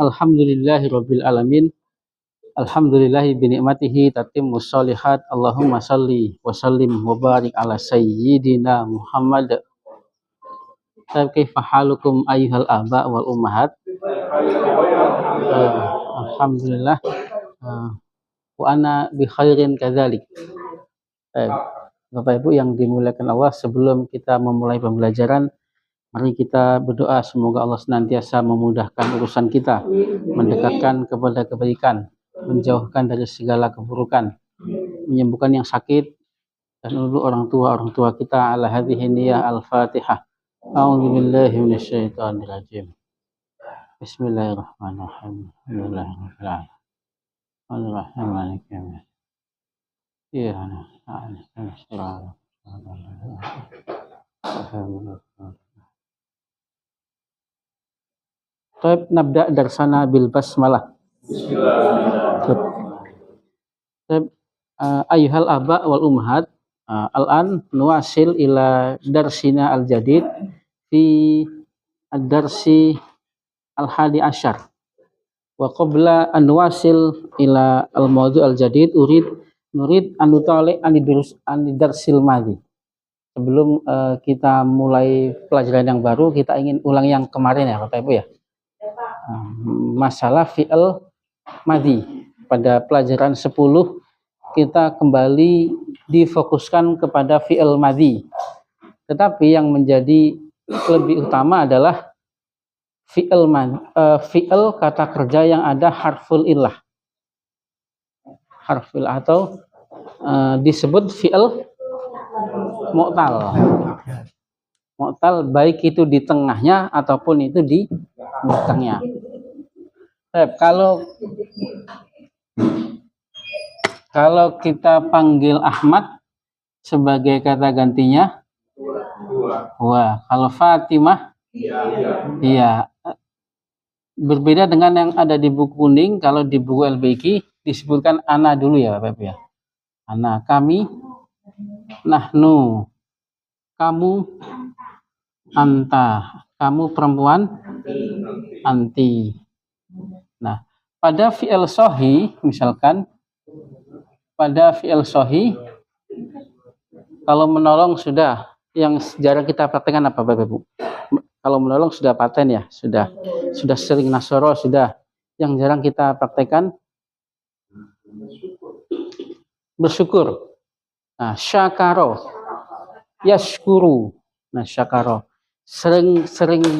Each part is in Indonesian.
Alhamdulillahirabbil alamin. Alhamdulillahi bi ni'matihi tatimmus sholihat. Allahumma shalli wa sallim wa barik ala sayyidina Muhammad. Kaifa halukum ayyuhal aba wal ummahat? Alhamdulillah. Wa ana bi khairin kadzalik. Bapak Ibu yang dimuliakan Allah, sebelum kita memulai pembelajaran, mari kita berdoa semoga Allah senantiasa memudahkan urusan kita, mendekatkan kepada kebaikan, menjauhkan dari segala keburukan, menyembuhkan yang sakit, dan untuk orang tua kita. Ala hadhihi niyah al-Fatihah. A'udzu billahi minasyaitonir rajim. Bismillahirrahmanirrahim. Alhamdulillahirabbil alamin. Maliki yaumiddin. Iya, Baik, nabda darsana bil basmalah. Ayyuhal aba wal ummahat, al-an nuwasil ila darsina al-jadid fi ad-darsi al-hadi asyar. Wa qabla an nuwasil ila al-mawdu' al-jadid nurid an nutali an darsil madhi. Sebelum kita mulai pelajaran yang baru, kita ingin ulang yang kemarin ya Bapak Ibu ya. Masalah fi'il madhi. Pada pelajaran 10 kita kembali difokuskan kepada fi'il madhi. Tetapi yang menjadi lebih utama adalah fi'il kata kerja yang ada harful illah. Harful atau disebut fi'il mu'tal. Mu'tal baik itu di tengahnya ataupun itu di belakangnya. Kalau kita panggil Ahmad sebagai kata gantinya wa. Kalau Fatimah iya. Berbeda dengan yang ada di buku kuning. Kalau di buku LBQ disebutkan ana dulu ya Bapak Ibu ya. Ana, kami, nahnu, kamu, anta, kamu perempuan, anti. Nah, pada fi'il sahih misalkan, pada fi'il sahih kalau menolong sudah, yang jarang kita praktekkan apa Bapak Ibu? Kalau menolong sudah paten ya, sudah sering nasoro sudah. Yang jarang kita praktekkan bersyukur. Nah, syakaro, yashkuru. Nah, syakaro sering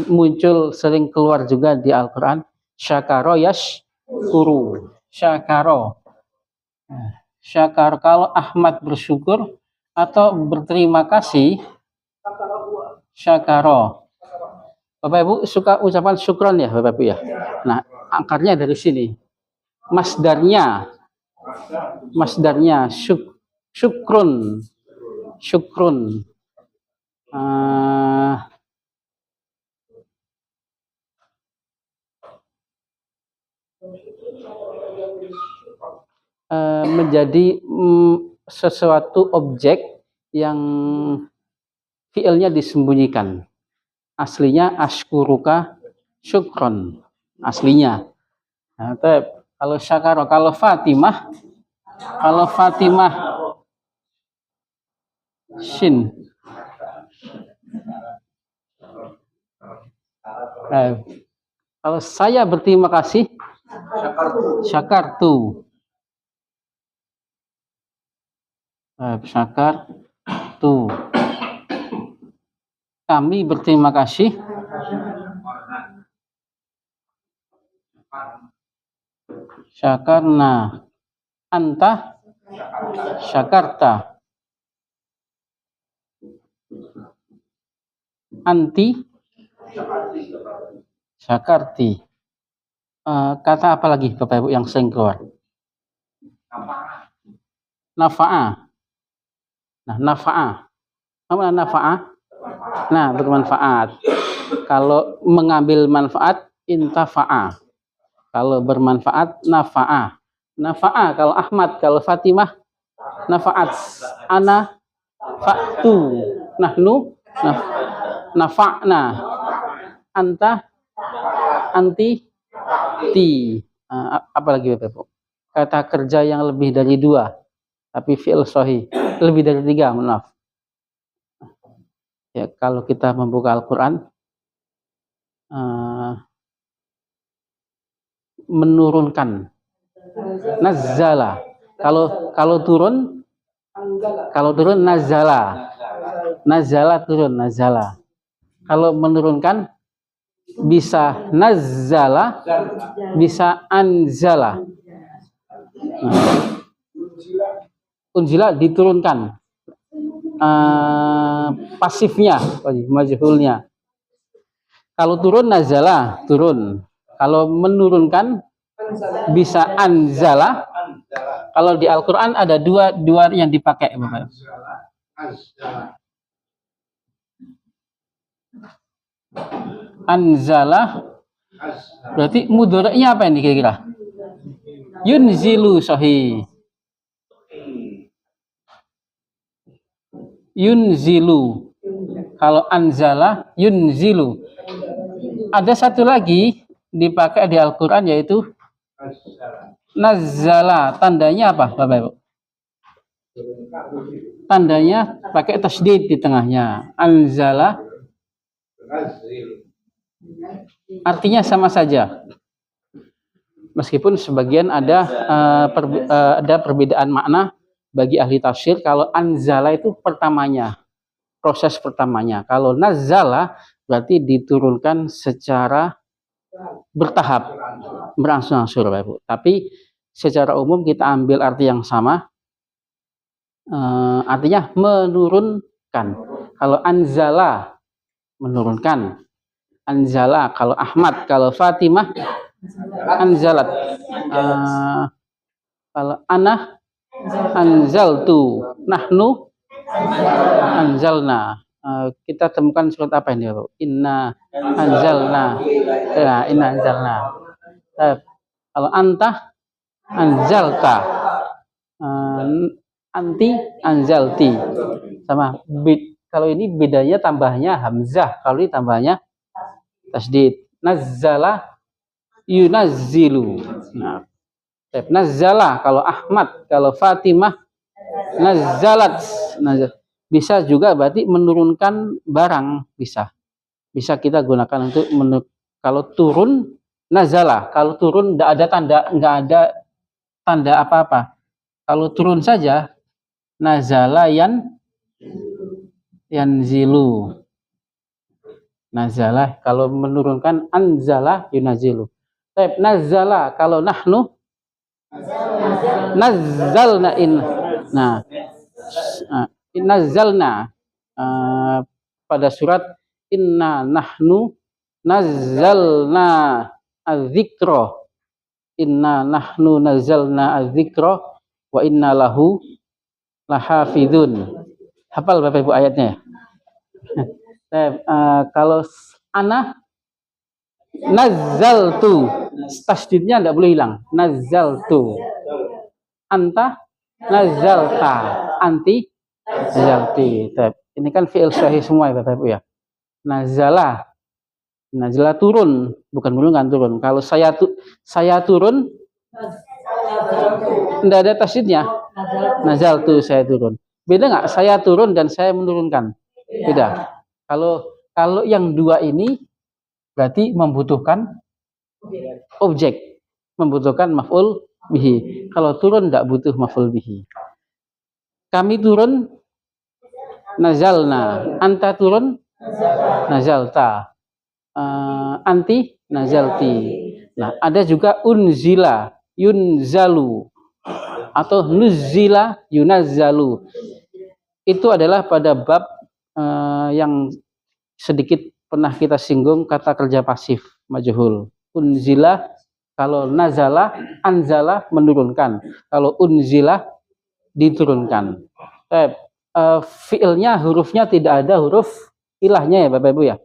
muncul, sering keluar juga di Al-Qur'an. Syakaro, yashkuru. Syakaro. Nah, syakar kalau Ahmad bersyukur atau berterima kasih, syakaro. Bapak Ibu suka ucapan syukron ya Bapak Ibu ya. Nah, akarnya dari sini. Masdarnya syukrun. Menjadi sesuatu objek yang fiilnya disembunyikan. Aslinya ashkuruka syukron. Aslinya. Nah, kalau syakaro, kalau Fatimah shin. Kalau saya berterima kasih, syakartu. Syakartu. Kami berterima kasih. Syakarna. Anta syakarta. Anti syakarti. Kata apa lagi Bapak Ibu yang sering keluar? Nafa'a. Nah, nafa'a. Apa nafa'a? Nah, bermanfaat. Kalau mengambil manfaat, intafa'a. Kalau bermanfaat, nafa'a. Nafa'a kalau Ahmad, kalau Fatimah, nafa'at. Ana, fa'tu. Nahnu, nafa'na. anta, anti, ti. Apalagi Bapak Ibu? Kata kerja yang lebih dari 2, tapi fi'il sahih. Lebih dari 3, maaf. Ya, kalau kita membuka Al-Quran, menurunkan, nazzala. Kalau turun nazala. Nazala turun, nazala. Kalau menurunkan bisa nazzala, bisa anzala. Unzila diturunkan. Pasifnya, majhulnya. Kalau turun nazala, turun. Kalau menurunkan bisa anzala. Kalau di Al-Quran ada dua yang dipakai, Bapak. Anzala berarti mudhari'nya apa ini kira-kira? Yunzilu, sahih. Yunzilu. Kalau anzala, yunzilu. Ada satu lagi dipakai di Al-Quran yaitu nazzala. Tandanya apa, Bapak Ibu? Tandanya pakai tasydid di tengahnya. Anzala. Artinya sama saja. Meskipun sebagian ada perbedaan makna bagi ahli tafsir. Kalau anzala itu pertamanya, proses pertamanya. Kalau nazzala berarti diturunkan secara bertahap, berangsur-angsur, Bapak Ibu. Tapi secara umum kita ambil arti yang sama, artinya menurunkan. Kalau anzala menurunkan, anzala. Kalau Ahmad, kalau Fatimah anzalat. Kalau ana anzaltu, nahnu anzalna. Kita temukan surat apa ini, Bapak? Inna anzalna. Ya, inna anzalna. Kalau anta anzalta, anti anzalti. Sama. Kalau ini bedanya tambahnya hamzah, kalau ini tambahnya tasydid. Nazzala yunazzilu. Nah, nazzala kalau Ahmad, kalau Fatimah nazzalat. Bisa juga berarti menurunkan barang, bisa kita gunakan untuk kalau turun nazala. Kalau turun nggak ada tanda apa-apa. Kalau turun saja nazala yanzilu. Nazala. Kalau menurunkan anzala yunazilu. Nazala kalau nahnu nazzalna in. Nah, nazzalna pada surat inna nahnu nazzalna az-zikra. Inna nahnu nazzalna az-zikra wa inna lahu lahafidun. Hafal Bapak Ibu ayatnya? Kalau ana nazzaltu, tasydidnya enggak boleh hilang. Nazzaltu. Anta nazzalta, anti nazalti. Ini kan fi'il sahih semua ya Bapak Ibu ya. Nazala turun, bukan menurunkan, turun. Kalau saya turun enggak ada tasydidnya. Nazaltu, saya turun. Beda nggak? Saya turun dan saya menurunkan. Beda. Kalau yang dua ini berarti membutuhkan objek, membutuhkan maf'ul bihi. Kalau turun enggak butuh maf'ul bihi. Kami turun nazalna, anta turun nazalta, anti nazalti. Nah, ada juga unzila, yunzalu, atau nuzila, yunazzalu. Itu adalah pada bab yang sedikit pernah kita singgung, kata kerja pasif majhul. Unzila kalau nazala, anzala menurunkan. Kalau unzila diturunkan. Fiilnya, hurufnya tidak ada huruf ilahnya ya Bapak Ibu ya.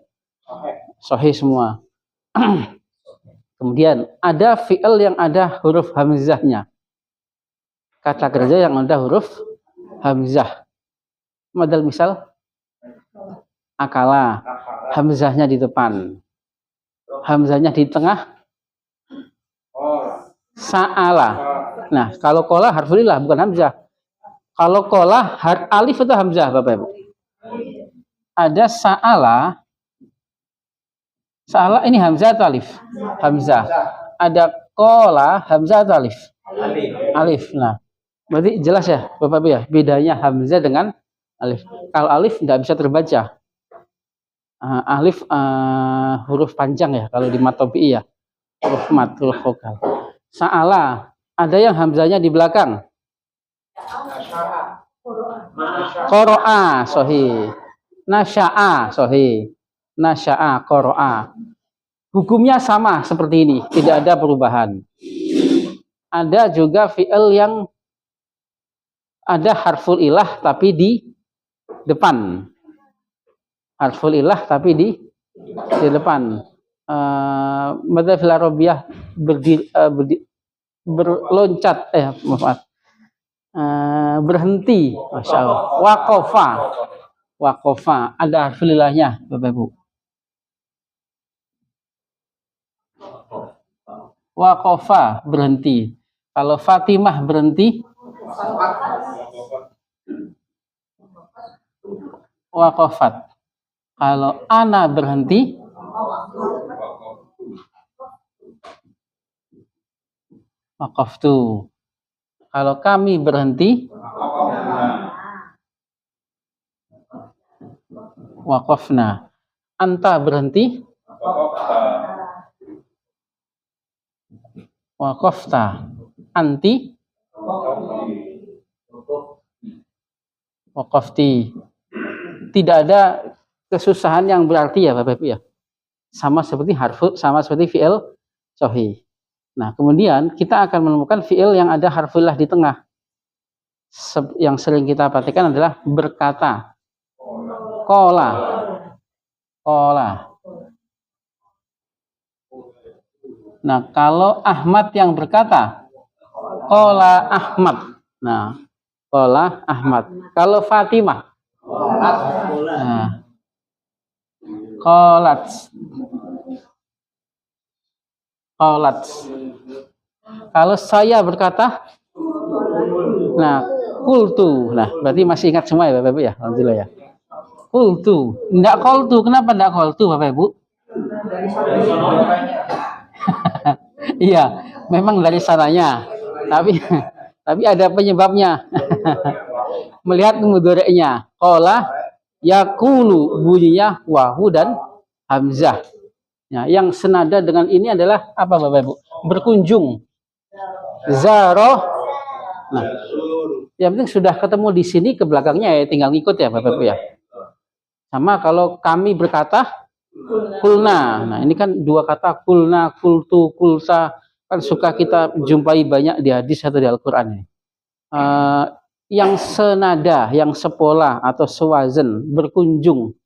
Sahih semua. Kemudian ada fiil yang ada huruf hamzahnya. Kata kerja yang ada huruf hamzah. Model misal akala, hamzahnya di depan. hamzanya di tengah, sa'ala. Nah, kalau kola harful ilah bukan hamzah. Kalau kola alif atau hamzah, Bapak Ibu? Ada sa'ala. Sa'ala ini hamzah atau alif? Hamzah. Ada kola hamzah atau alif? Alif. Nah, berarti jelas ya Bapak Ibu ya, bedanya hamzah dengan alif. Kalau alif nggak bisa terbaca. Alif huruf panjang ya kalau di matobi ya, huruf mat, huruf vokal. Sa'ala ada yang hamzahnya di belakang. Qoro'a sahih. Nasya'a sahih. Nasya'a qoro'a. Hukumnya sama seperti ini, tidak ada perubahan. Ada juga fi'il yang ada harful ilah tapi di depan. Harful ilah tapi di depan. Madzhab fil arabiyah berloncat maaf. Berhenti, Masya Allah. Waqafa ada harful ilahnya, Bapak Ibu. Waqafa berhenti. Kalau Fatimah berhenti, waqafat. Kalau ana berhenti, waqaftu. Kalau kami berhenti, waqafna. Anta berhenti, waqafta. Anti, waqafti. Tidak ada kesusahan yang berarti ya Bapak Ibu ya. Sama seperti harfu, sama seperti fi'il sahih. Nah, kemudian kita akan menemukan fi'il yang ada harfullah di tengah. Yang sering kita perhatikan adalah berkata. Qala. Qala. Nah, kalau Ahmad yang berkata, qala Ahmad. Nah, qala Ahmad. Kalau Fatimah, nah, qalat. Qalat. Kalau saya berkata, nah, qultu. Nah, berarti masih ingat semua ya Bapak Ibu ya? Alhamdulillah ya. Qultu. Enggak qultu. Kenapa enggak qultu Bapak Ibu? Iya, memang dari sananya. Tapi ada penyebabnya. Melihat mudhari'nya. Qala yaqulu, bunyinya wawu dan hamzah. Ya, yang senada dengan ini adalah apa Bapak Ibu? Berkunjung. Zaro. Nah, yang penting sudah ketemu di sini, ke belakangnya ya tinggal ngikut ya Bapak Ibu ya. Sama kalau kami berkata kulna. Nah, ini kan dua kata kulna, kultu, kulsa, kan suka kita jumpai banyak di hadis atau di Al-Qur'an ini. Yang senada, yang sepola atau sewazan, berkunjung.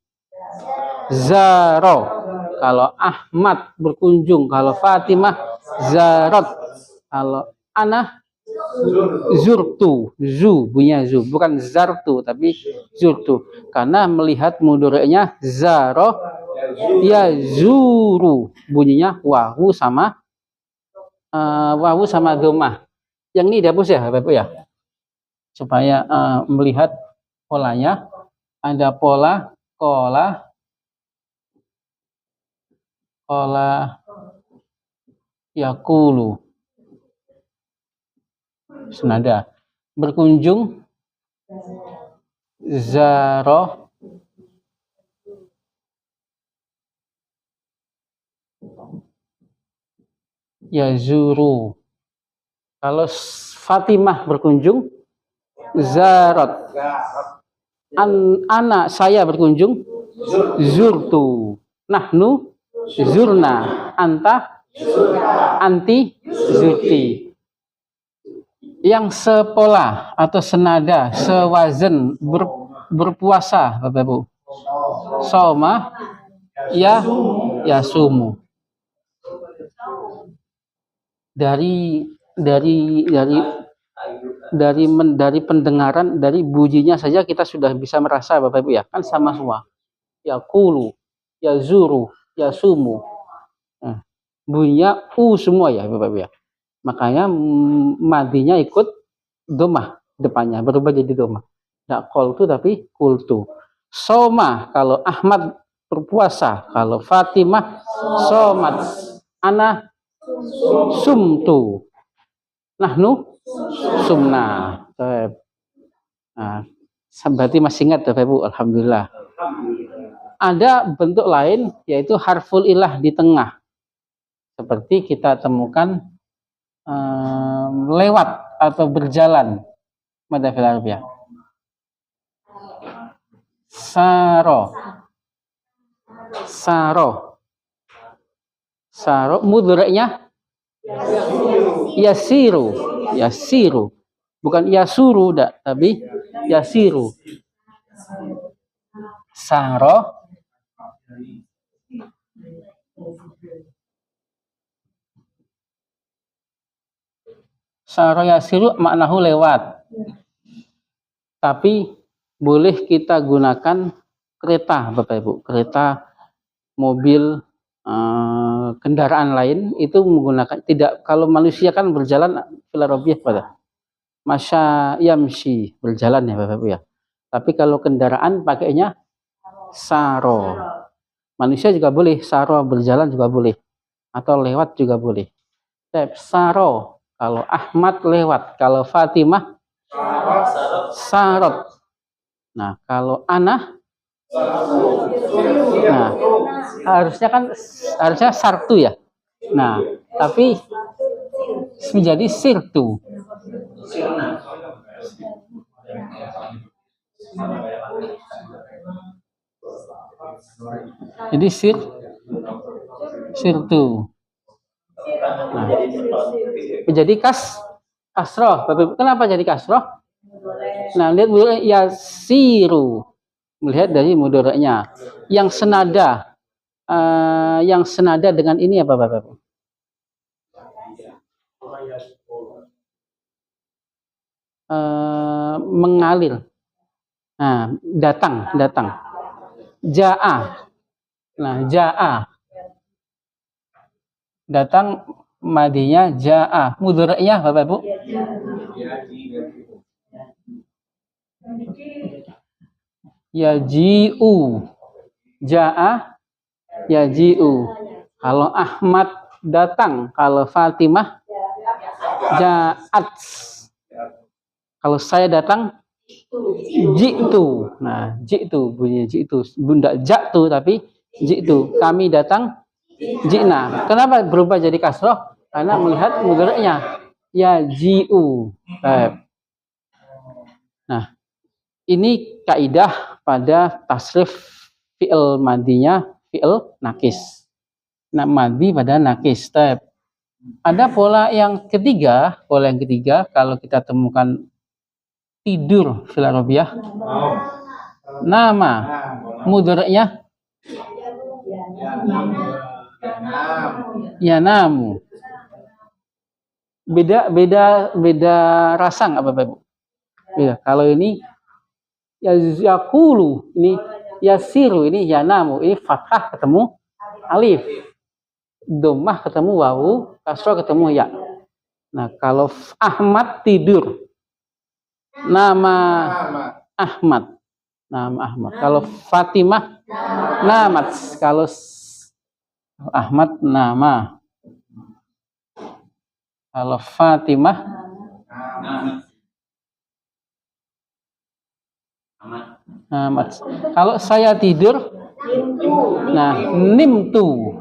Zaro. Kalau Ahmad berkunjung, kalau Fatimah zarat, kalau ana zurtu, bunyinya zu, bukan zartu tapi zurtu, karena melihat mudhari'nya zaro ya zuru, bunyinya wawu sama dhammah. Yang ini dihapus ya Bapak Ibu ya, supaya melihat polanya. Ada pola qala yaqulu, senada. Berkunjung zaro yazuru. Kalau Fatimah berkunjung zarat. Anak saya berkunjung zurtu. Nahnu zurna. Anta anti zurti. Yang sepola atau senada, sewazan, berpuasa Bapak Ibu. Soma ya yasumu. Dari pendengaran, dari bunyinya saja kita sudah bisa merasa Bapak Ibu ya, kan sama semua. Yaqulu, yazuru, yasumu. Nah, bunyinya u semua ya Bapak Ibu ya. Makanya madinya ikut domah depannya, berubah jadi domah. Tidak qoltu tapi kultu. Soma kalau Ahmad berpuasa, kalau Fatimah somat, ana sumtu, nahnu sumna. Nah, berarti masih ingat Bapak Ibu, alhamdulillah. Ada bentuk lain yaitu harful ilah di tengah. Seperti kita temukan lewat atau berjalan. Mada fil Arabiyah. Saro. Saro. Saro mudhari'nya yasiru. Yasiru. Bukan yasuru tapi yasiru. Saro Saro yasiru maknahu lewat. Tapi boleh kita gunakan kereta Bapak Ibu. Kereta, mobil, kendaraan lain itu menggunakan tidak. Kalau manusia kan berjalan fil Arabiyah pada masya yamshi, berjalan ya Bapak Ibu ya. Tapi kalau kendaraan pakainya saro. Manusia juga boleh saro, berjalan juga boleh, atau lewat juga boleh. Saro kalau Ahmad lewat, kalau Fatimah sarot. Nah, kalau Ana, nah harusnya sartu ya. Nah, tapi menjadi sirtu. Jadi sirtu. Nah, menjadi kasroh. Kenapa jadi kasroh? Nah, lihat yasiru. Melihat dari mudhari'nya. Yang senada dengan ini apa Bapak? Mengalir. Nah, datang. Ja'a. Nah, ja'a. Datang madinya ja'a. Mudhari'nya Bapak Ibu? Yaji'u. Ja'a yaji'u. Kalau Ahmad datang, kalau Fatimah ja'at. Kalau saya datang ji'tu. Nah, ji'tu bunyi ji'tu. Bunda ja'tu tapi ji'tu. Kami datang ji'na. Kenapa berubah jadi kasroh? Karena melihat mudhari'nya yaji'u. Nah, ini kaidah pada tasrif fi'il madinya fi'il nakis. Nah, madi pada nakis. Ada pola yang ketiga kalau kita temukan tidur fil Arabiyah. Nama mudhari'nya yanamu. Beda rasa nggak Bapak Ibu? Ya, kalau ini yakulu, ini yasiru, ini yanamu, ini fathah ketemu alif, dhammah ketemu wawu, kasroh ketemu ya. Nah, kalau Ahmad tidur, nama Ahmad. Kalau Fatimah namat, kalau Ahmad nama. Kalau Fatimah namat. Kalau saya tidur, nah nimtu.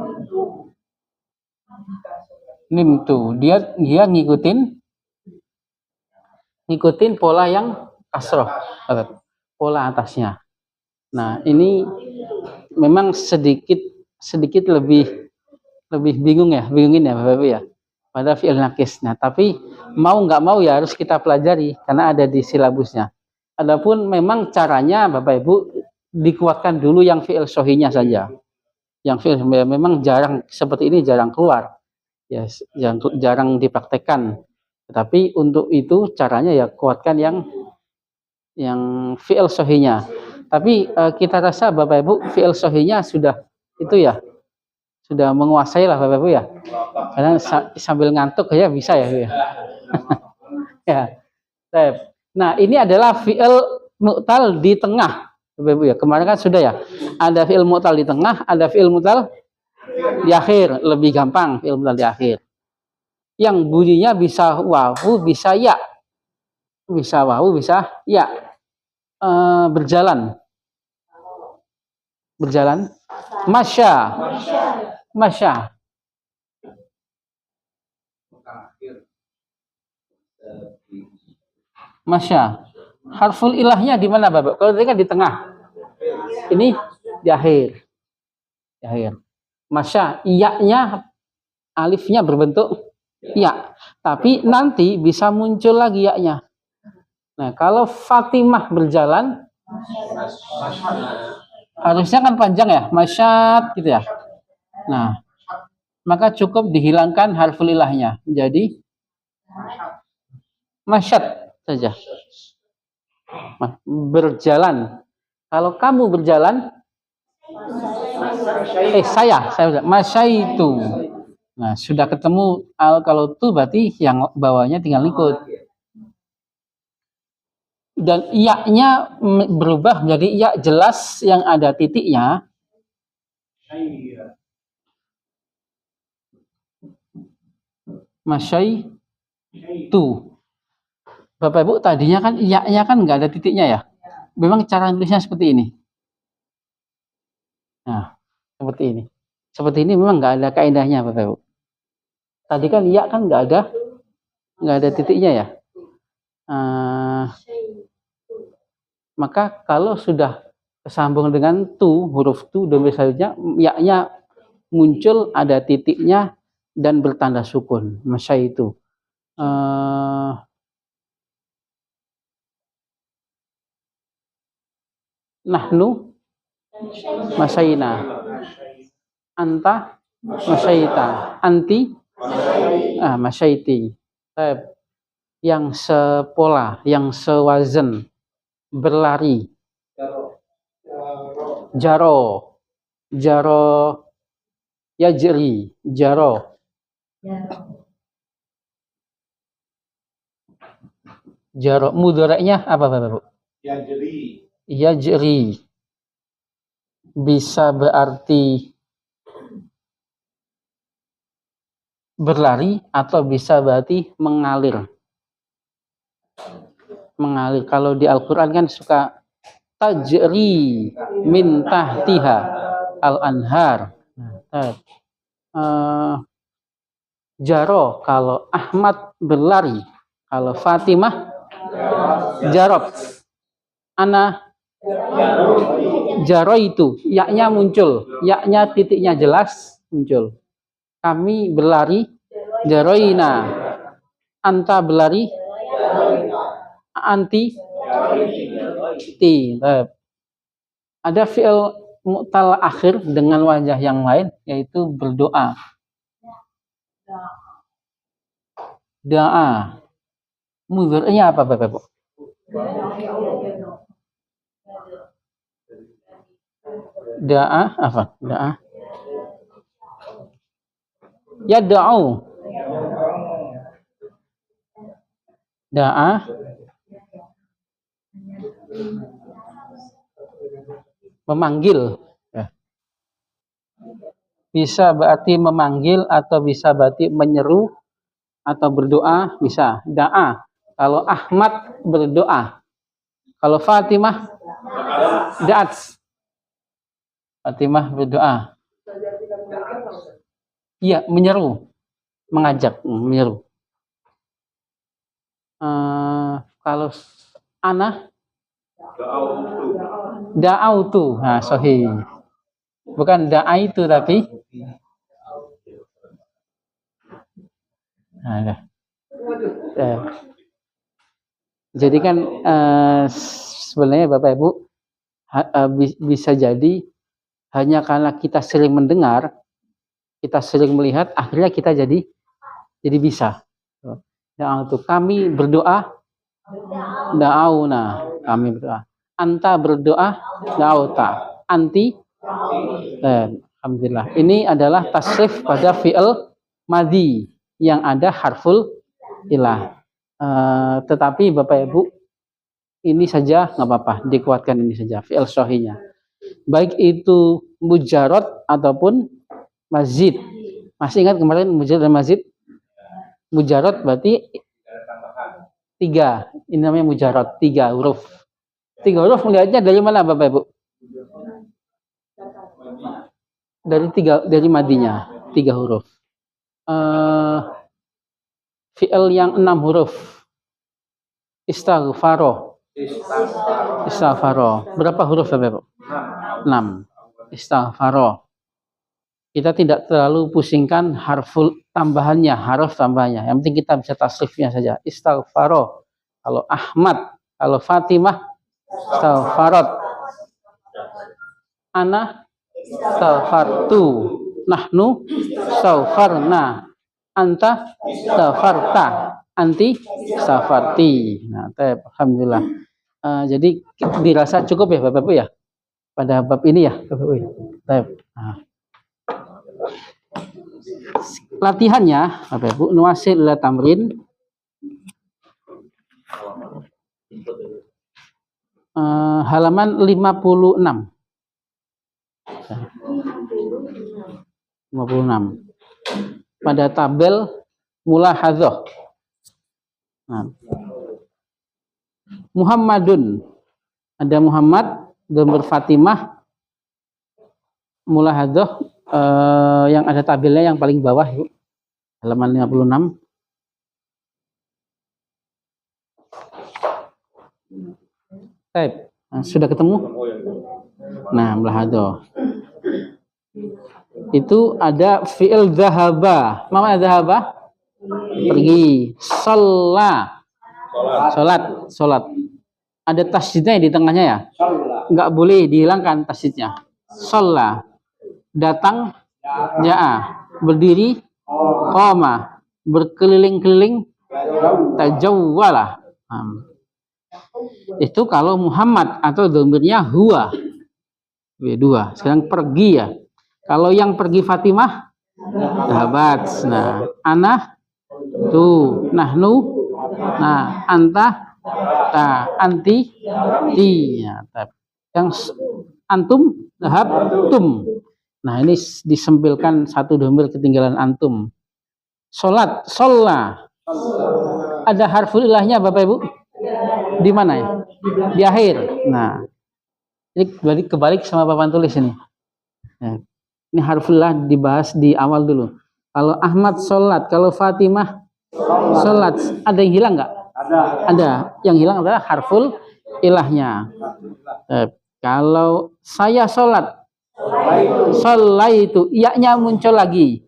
Dia ngikutin pola yang kasroh, pola atasnya. Nah, ini memang sedikit lebih bingungin ya Bapak Ibu ya pada fi'il nakis. Nah, tapi mau nggak mau ya harus kita pelajari karena ada di silabusnya. Adapun memang caranya Bapak Ibu dikuatkan dulu yang fi'il sohinya saja. Yang fi'il memang jarang seperti ini, jarang keluar. Ya, jarang dipraktekkan. Tetapi untuk itu caranya ya kuatkan yang fi'il sohinya. Tapi kita rasa Bapak Ibu fi'il sohinya sudah itu ya. sudah menguasai lah Bapak Ibu ya. Kadang sambil ngantuk ya bisa ya. Ya. Nah, ini adalah fi'il mu'tal di tengah. Bapak Ibu ya. Kemarin kan sudah ya. Ada fi'il mu'tal di tengah, ada fi'il mu'tal di akhir. Lebih gampang fi'il mu'tal di akhir. Yang bunyinya bisa wawu, bisa ya. Bisa wawu, bisa ya. Berjalan. Berjalan. Masya. Masya. Masya. Harful ilahnya di mana Bapak? Kalau tadi kan di tengah. Ini di akhir. Di akhir. Masya, iya-nya alifnya berbentuk ya. Tapi nanti bisa muncul lagi ya-nya. Nah, kalau Fatimah berjalan harusnya kan panjang ya, masyad gitu ya. Nah, maka cukup dihilangkan harful ilahnya. Jadi masyad saja. Berjalan. Kalau kamu berjalan, saya masyaitu. Nah, sudah ketemu kalau tu berarti yang bawahnya tinggal ikut. Dan iya-nya berubah menjadi iya jelas yang ada titiknya. Masyai tu. Bapak Ibu tadinya kan iya-nya kan nggak ada titiknya ya. Memang cara nulisnya seperti ini. Nah, seperti ini. Seperti ini memang nggak ada kaidahnya Bapak Ibu. Tadi kan iya kan nggak ada titiknya ya. Maka kalau sudah kesambung dengan tu, huruf tu dan misalnya ya-nya muncul ada titiknya dan bertanda sukun. Masya itu. Nahnu masyaina. Anta masyaita. Anti masyaiti. Yang sepola, yang sewazan. Berlari. Jaro yajri. Jaro mudhari'nya apa Bapak Bu? Yajri bisa berarti berlari atau bisa berarti mengalir. Kalau di Al-Quran kan suka tajri min tahtiha al-anhar. Jaro kalau Ahmad berlari, kalau Fatimah jarot. Ana jaro itu ya-nya muncul, ya-nya titiknya jelas muncul. Kami berlari jaroina. Anta berlari anti ti. Ada fi'il mu'tal akhir dengan wajah yang lain yaitu berdoa. Doa. Mudhari'nya apa Bapak Bu? Doa apa? Doa. Ya doa. Doa. Memanggil. Bisa berarti memanggil atau bisa berarti menyeru atau berdoa bisa. Doa. Kalau Ahmad berdoa. Kalau Fatimah da'at. Fatimah berdoa. Iya, menyeru. Mengajak, menyeru. Kalau ana da'autu. Nah, sahih. Bukan da'aitu tapi jadi kan sebenarnya Bapak Ibu bisa jadi hanya karena kita sering mendengar, kita sering melihat, akhirnya kita jadi bisa. Da'autu, kami berdoa, da'auna, kami berdoa. Anta berdoa, da'auta. Anti Alhamdulillah. Ini adalah tasrif pada fi'il madhi yang ada harful ilah. Tetapi Bapak Ibu, ini saja nggak apa-apa, dikuatkan ini saja fi'il sahihnya. Baik itu mujarad ataupun mazid. Masih ingat kemarin mujarad dan mazid? Mujarad berarti 3. Ini namanya mujarad, 3 huruf. 3 huruf melihatnya dari mana Bapak Ibu? Dari madinya 3 huruf. Fi'il yang 6 huruf. Istaghfaro. Berapa huruf Bapak Ibu? 6. Istaghfaro. Kita tidak terlalu pusingkan haruf tambahannya. Yang penting kita bisa tasrifnya saja. Istaghfaro. Kalau Ahmad, kalau Fatimah, istaghfarat. Ana istaghfartu. Nahnu istaghfarna. Anta istaghfarta. Anti istaghfarti. Nah, alhamdulillah. Jadi dirasa cukup ya Bapak Ibu ya pada bab ini ya Bapak Ibu. Nah. Latihannya Bapak Ibu, nuasil ila tamrin. Halaman 56. 56. Pada tabel mulahadzah. Nah. Muhammadun. Ada Muhammad, dhamir Fatimah, mulahadzah yang ada tabelnya yang paling bawah Ibu. Halaman 56. Nah, sudah ketemu? Nah, mulahadzah. Itu ada fi'il dhahaba. Mana dhahaba? Pergi. Sholat. Ada tasydidnya di tengahnya ya? Enggak boleh dihilangkan tasydidnya. Sholla. Datang, ja'a. Berdiri, qoma. Berkeliling-keliling, tajawwala. Itu kalau Muhammad atau dhamirnya huwa. B2. Sekarang pergi ya. Kalau yang pergi Fatimah, sahabat. Nah, ana, tu, nahnu, nah, anta, ta, anti, ti. Ya, yang antum, zahab, tum. Nah, ini disempilkan satu dhamir ketinggalan antum. Sholat, sholla. Ada harful ilahnya Bapak Ibu? Di mana ya? Di akhir. Nah, ini kebalik sama papan tulis ini. Nah, ini harfullah dibahas di awal dulu. Kalau Ahmad sholat, kalau Fatimah sholat, ada yang hilang nggak? Ada. Yang hilang adalah harful ilahnya. Kalau saya sholat, sholaitu, iya-nya muncul lagi.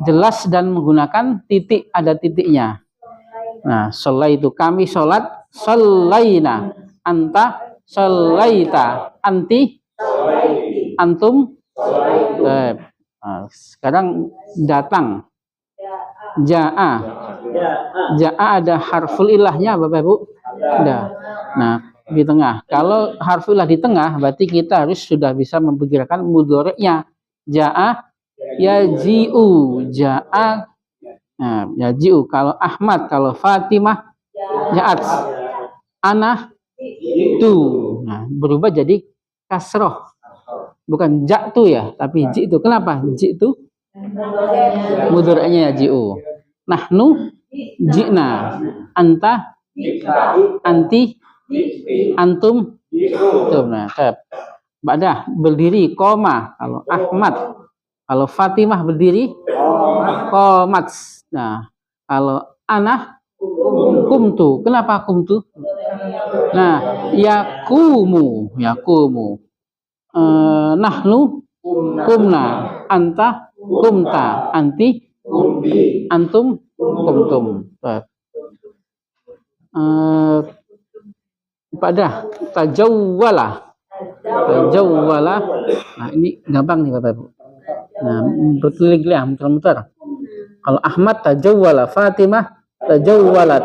Jelas dan menggunakan titik, ada titiknya. Nah, sholaitu, kami sholat, sholaina, anta, sholaita, anti, antum. Nah, sekarang datang, ja'a. Ja'a ada harful ilahnya Bapak Ibu? Ada. Nah, di tengah. Kalau harful ilah di tengah, berarti kita harus sudah bisa memperkirakan mudhari'nya. Ja'a, yaji'u. Ja'a, nah, yaji'u. Kalau Ahmad, kalau Fatimah, ja'at. Ana, tu. Nah, berubah jadi kasroh. Bukan ja'tu ya, tapi ji'tu. Kenapa? Ji'tu mudhari'nya yaji'u. Nahnu ji'na. Anta, anti, antum. Nah, Ba'dah berdiri, koma. Kalau Ahmad, kalau Fatimah berdiri, komat. Nah, kalau ana, kumtu. Kenapa kumtu? Nah, yakumu. Nahnu kumna, anta kumta, anti antum kumtum. Pada tajawwala. Nah, ini gampang nih Bapak Ibu. Nah, berkeliling-keliling, muter-muter. Kalau Ahmad tajawwala, Fatimah tajawwalat,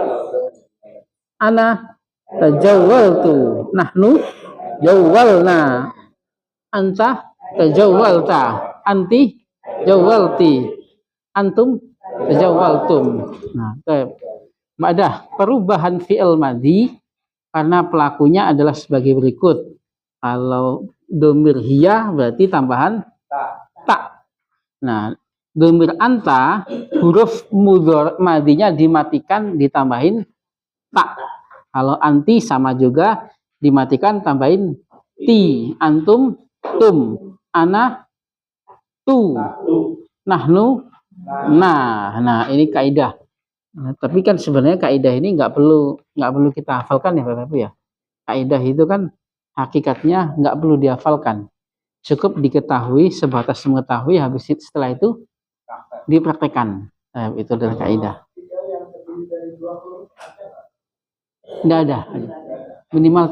ana tajawwaltu, nahnu jawwalna, anta tajawwalta. anti jawalti, antum jawaltum. Nah, ada perubahan fi'il madhi karena pelakunya adalah sebagai berikut. Kalau domir hiya berarti tambahan tak. Nah, domir anta huruf mudhari madhinya dimatikan ditambahin tak. Kalau anti sama juga dimatikan tambahin ti, antum tum, ana tu, nahnu nah ini kaidah. Nah, tapi kan sebenarnya kaidah ini nggak perlu kita hafalkan ya Bapak Ibu ya. Kaidah itu kan hakikatnya nggak perlu dihafalkan, cukup diketahui, sebatas mengetahui, habis itu setelah itu dipraktekkan. Itu adalah kaidah. Nggak ada, minimal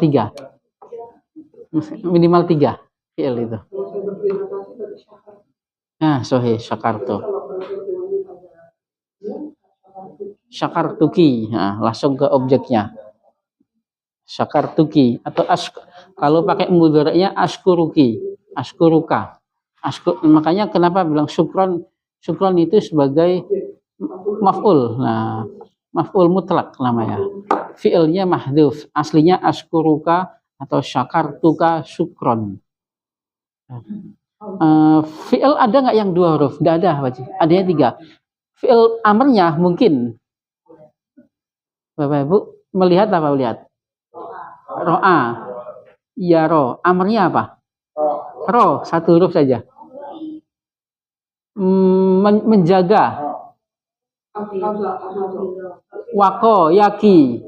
3 fi'il itu. Nah, sahih syakartu. Syakartuki, nah, langsung ke objeknya. Syakartuki atau kalau pakai mudhari'nya askuruki, askuruka. Makanya kenapa bilang syukron itu sebagai maf'ul. Nah, maf'ul mutlak namanya. Fi'ilnya mahdhuf, aslinya askuruka atau syakartuka syukron. Fi'il ada nggak yang 2 huruf? Nggak ada, wajib. Adanya 3. Fi'il amrnya mungkin. Bapak Ibu melihat apa lihat? Ro'a. Ya ro. Amrnya apa? Ro, 1 huruf saja. Menjaga. Wako, yaki.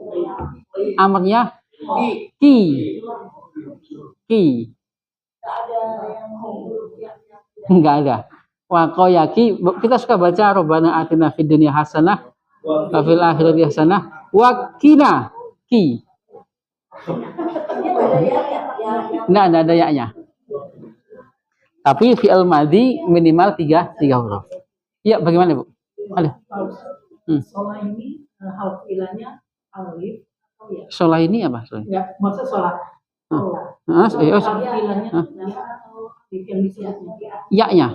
Amrnya ki. Enggak ada. Wako, yaki. Kita suka baca Rabbana atina fid dunya hasanah wa fil akhirati hasanah wa qina ki. Enggak ada ya-nya. Tapi fi'il madhi minimal 3 huruf. Iya, bagaimana Bu? Ada. Sholah ini hal ilahnya alif atau ya? Sholah ini apa? Ya, maksud sholah. Ya-nya.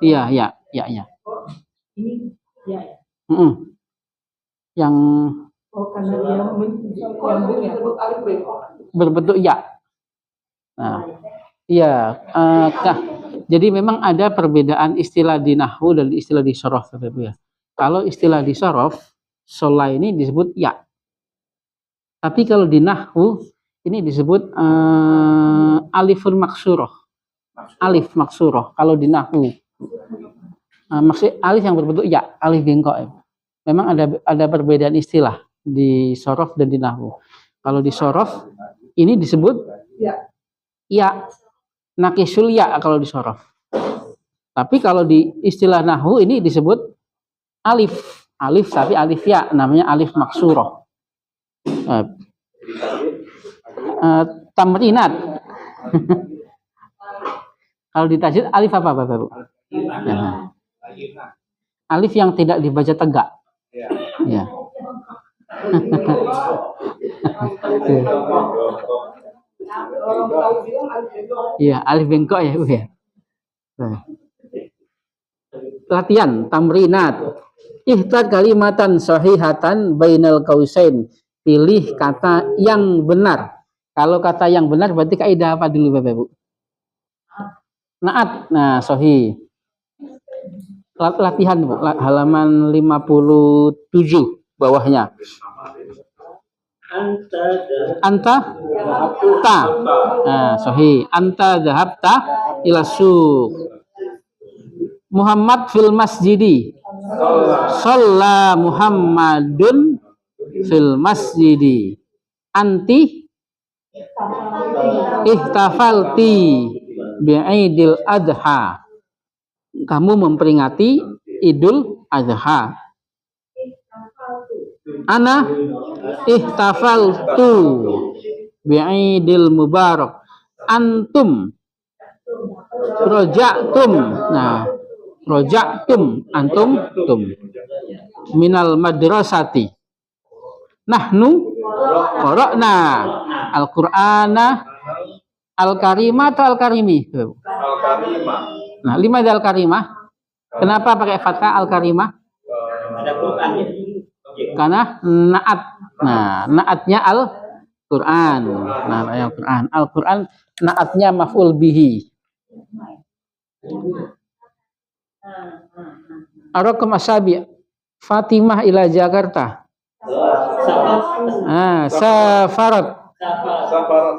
Iya, ya-nya. Ini ya. Yang karena dia berbentuk ya. Nah, iya. Jadi memang ada perbedaan istilah di nahwu dan istilah di sorof, ya. Kalau istilah di sorof, sholah ini disebut ya. Tapi kalau di nahwu ini disebut alifun maksuroh. Alif maksuroh. Kalau di nahwu, maksud alif yang berbentuk ya, alif bengkok. Memang ada perbedaan istilah di sorof dan di nahwu. Kalau di sorof ini disebut ya, nakisul ya kalau di sorof. Tapi kalau di istilah nahwu ini disebut alif tapi alif ya, namanya alif maksuroh. Tamrinat. Kalau di tajwid alif apa Bapak Bu? Ya. Alif yang tidak dibaca tegak. Ya. Iya, alif bengkok ya Bu ya. Latihan tamrinat. Ihtar kalimatan sahihatan bainal qausain. Pilih kata yang benar. Kalau kata yang benar berarti kaidah apa dulu Bapak Ibu? Naat. Nah, sahih. Latihan Bu, halaman 57 bawahnya. Anta ta. Nah, sahih. Anta dhahabta ila suq. Muhammad fil masjidi. Shalla Muhammadun fil masjidi. Anti ihtafalti bi'idil adha. Kamu memperingati Idul Adha. Ana ihtafaltu bi'idil mubarak. Antum roja'tum. Nah, roja'tum, antum tum minal madrasati. Nahnu qara'na al-Qur'ana al-Karima atau al-Karimi? Al-Karimah. Nah, lima dal karimah. Kenapa pakai fathah al-karimah? Ada Quran ya. Karena naat. Nah, naatnya Al-Quran. Nah, Al-Quran. Al-Quran naatnya maf'ul bihi. Arakum asabi Fatimah ila Jakarta.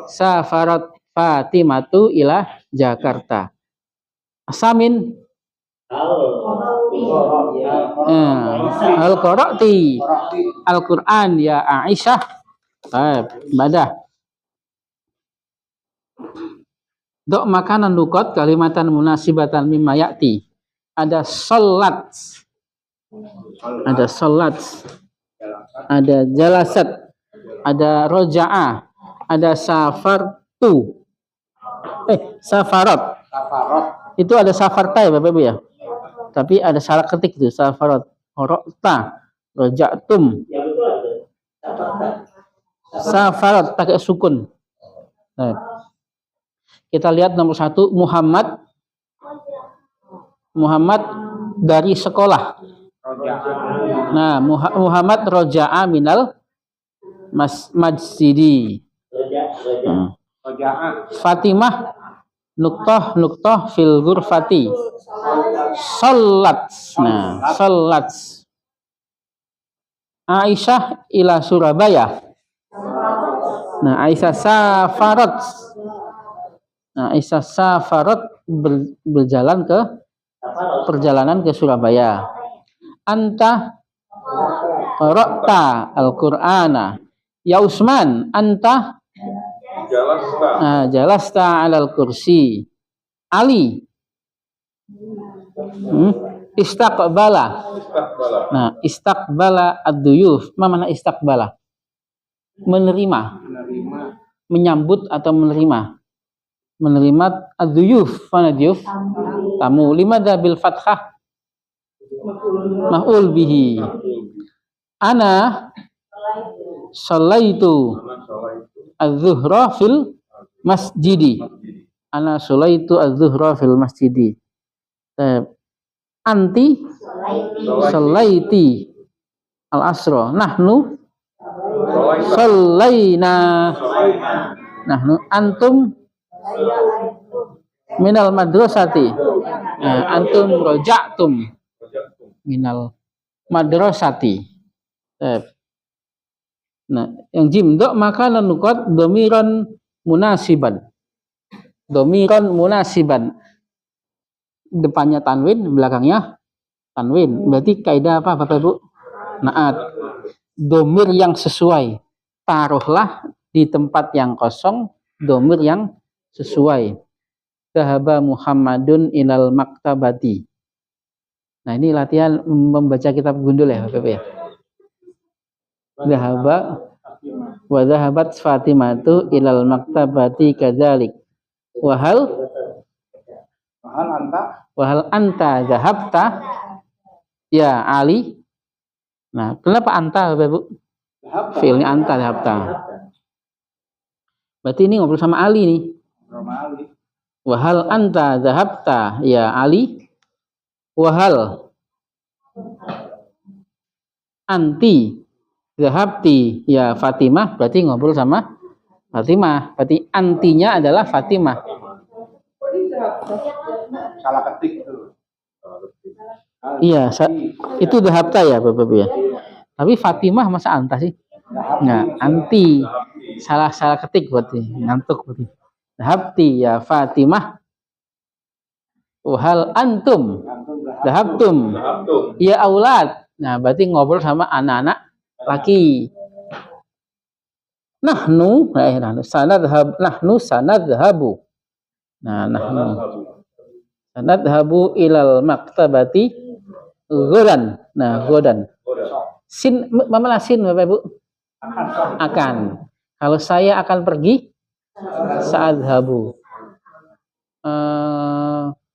Safarat Fatimatu ila Jakarta. Asamin Al-Qur'ati Al-Quran ya Aisyah. Badah. Dok makanan nukot kalimatan munasibatan mimma ya'ti. Ada salat. Ada salat. Ada jalasat. Ada roja'ah. Ada safartu. Safarat. Itu ada safarta ya Bapak Ibu ya. Tapi ada salah ketik itu safarat. Horokta. Roja'tum. Safarat pakai sukun. Nah, kita lihat nomor 1 Muhammad dari sekolah. Nah, Muhammad roja'a minal masjidi. Fatimah nuktah fil ghurfati. Salat. Nah, salat. Aisyah ila Surabaya. Nah, Aisyah safarat. Nah, Aisyah safarat berjalan ke perjalanan ke Surabaya. Anta qara'ta al-Qur'ana. Ya Usman, anta jalasta 'alal kursi. Ali istaqbala. Nah, istaqbala ad-duyuf. Mana istaqbala? Menerima. Menyambut atau menerima. Menerima ad-duyuf. Mana duyuf? Tamu. Limadha bil fathah? Maf'ul bihi. Ana sholaitu az-zuhra fil masjidi. Ana sholaitu az-zuhra fil masjidi. Anti sholaiti al-asra. Nahnu sholaina. Nahnu antum minal madrasati. Antum roja'tum minal madrasati. Nah, yang jim dok maka nukot domiron munasiban. Domiron munasiban. Depannya tanwin, belakangnya tanwin. Berarti kaidah apa Bapak Ibu? Naat. Domir yang sesuai. Taruhlah di tempat yang kosong domir yang sesuai. Dhahaba Muhammadun ilal maktabati. Nah, ini latihan membaca kitab gundul ya Bapak Ibu ya. Dhahaba wa dhahabat Fatimatu ilal maktabati kadzalik. Wahal anta dhahabta ya Ali. Nah, kenapa anta Bapak Ibu? Fi'ilnya anta dhahabta. Berarti ini ngobrol sama Ali nih. Wahal anta dhahabta ya Ali. Wahal anti dhahabti ya Fatimah. Berarti ngobrol sama Fatimah. Berarti antinya adalah Fatimah. Salah ketik itu. Iya, itu dhahabta ya Bapak ya. Tapi Fatimah masa anta sih? Nah, anti. Salah ketik berarti. Ngantuk berarti. Dhahabti ya Fatimah. Wahal antum dhahabtum ya aulad. Nah, berarti ngobrol sama anak-anak laki. Nahnu sanadhabu. Nah, sanadhabu ilal maktabati ghadan. Nah, ghadan. Sin mana sin Bapak Ibu? Akan. Kalau saya akan pergi sa'adhabu.